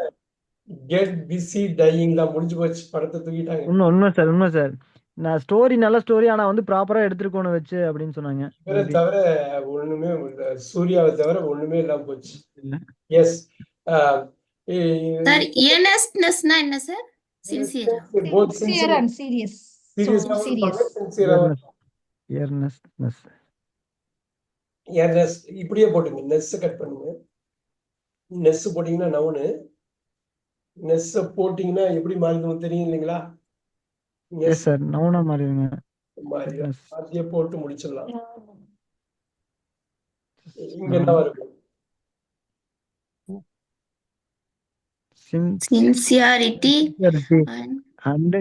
கெட் பிஸி டையிங் தான் முடிஞ்சு போச்சு. படத்தை தூக்கிட்டாங்க. உண்மை சார். நான் ஸ்டோரி நல்ல ஸ்டோரி, ஆனா வந்து ப்ராப்பரா எடுத்துருக்கோன்னு வச்சு அப்படின்னு சொன்னாங்க. இவரை தவிர ஒண்ணுமே, சூர்யாவை தவிர ஒண்ணுமே இல்லாம போச்சு. எஸ் சார், earnestnessனா என்ன சார்? சின்சியரா? Both sincere and serious. Serious. இப்படியே போட்டுங்க. நெஸ் கட் பண்ணுங்க. நெஸ் போட்டீங்கன்னா நவுனு. நெஸ் போட்டீங்கன்னா எப்படி மாறிடும் தெரியும் இல்லைங்களா? எஸ் சார், நவுனா மாறிடுங்க. மாறிடும். Yes. அப்படியே போட்டு முடிச்சிடலாம். இங்க என்ன வரும்? Sincerity Sincerity and and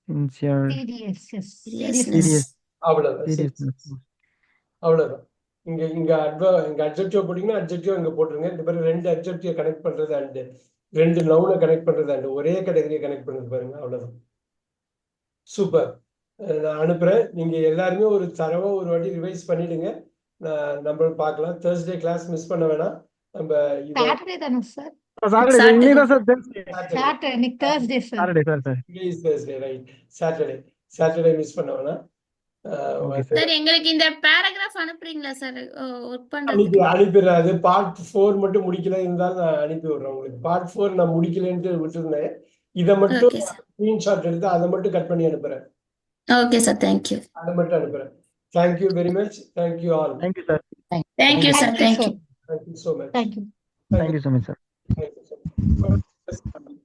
sincere Serious, yes. seriousness. serious அவ்வளவுதான். seriousness. அவ்வளவுதான். இங்க அட்ஜெக்டிவ் போட்டீங்கன்னா அட்ஜெக்டிவ் இங்க போட்டுருங்க. இந்த மாதிரி 2 அட்ஜெக்டிவ் கனெக்ட் பண்றது அண்ட் 2 நவுனை கனெக்ட் பண்றது அண்ட் ஒரே கேட்டகரியை கனெக்ட் பண்றது பாருங்க. அவ்வளவுதான். சூப்பர். நான் அனுப்புறேன். நீங்க எல்லாருமே ஒரு தரவா ஒரு வாட்டி ரிவைஸ் பண்ணிடுங்க. நம்ம பார்க்கலாம். Thursday கிளாஸ் மிஸ் பண்ண வேணாம். நம்ம Saturday தானே சார்? Saturday, Saturday. இன்னைக்கு தான் சார் Thursday. Saturday, இன்னைக்கு Thursday sir. Saturday, sir. Thursday, right? Saturday miss பண்ண வேணாம். Okay, sir. சார் எங்களுக்கு இந்த பேராகிராஃப் அனுப்புறீங்களா சார் ஒர்க் பண்றதுக்கு? அனுப்பிடுறேன். அது பார்ட் 4 மட்டும் முடிக்கல இருந்தாலும் நான் அனுப்பி விடுறேன் உங்களுக்கு. பார்ட் 4 நான் முடிக்கலன்ட்டு விட்டுருந்தேன். இதை மட்டும் ஓகே சார். ஸ்கிரீன்ஷாட் எடுத்து அதை மட்டும் கட் பண்ணி அனுப்புறேன். Okay sir, thank you. அதை மட்டும் அனுப்புறேன். Thank you very much. Thank you all. Thank you, sir. Thank you sir, thank you. Thank you so much. Thank you. Thank you so much, sir. Thank you so much.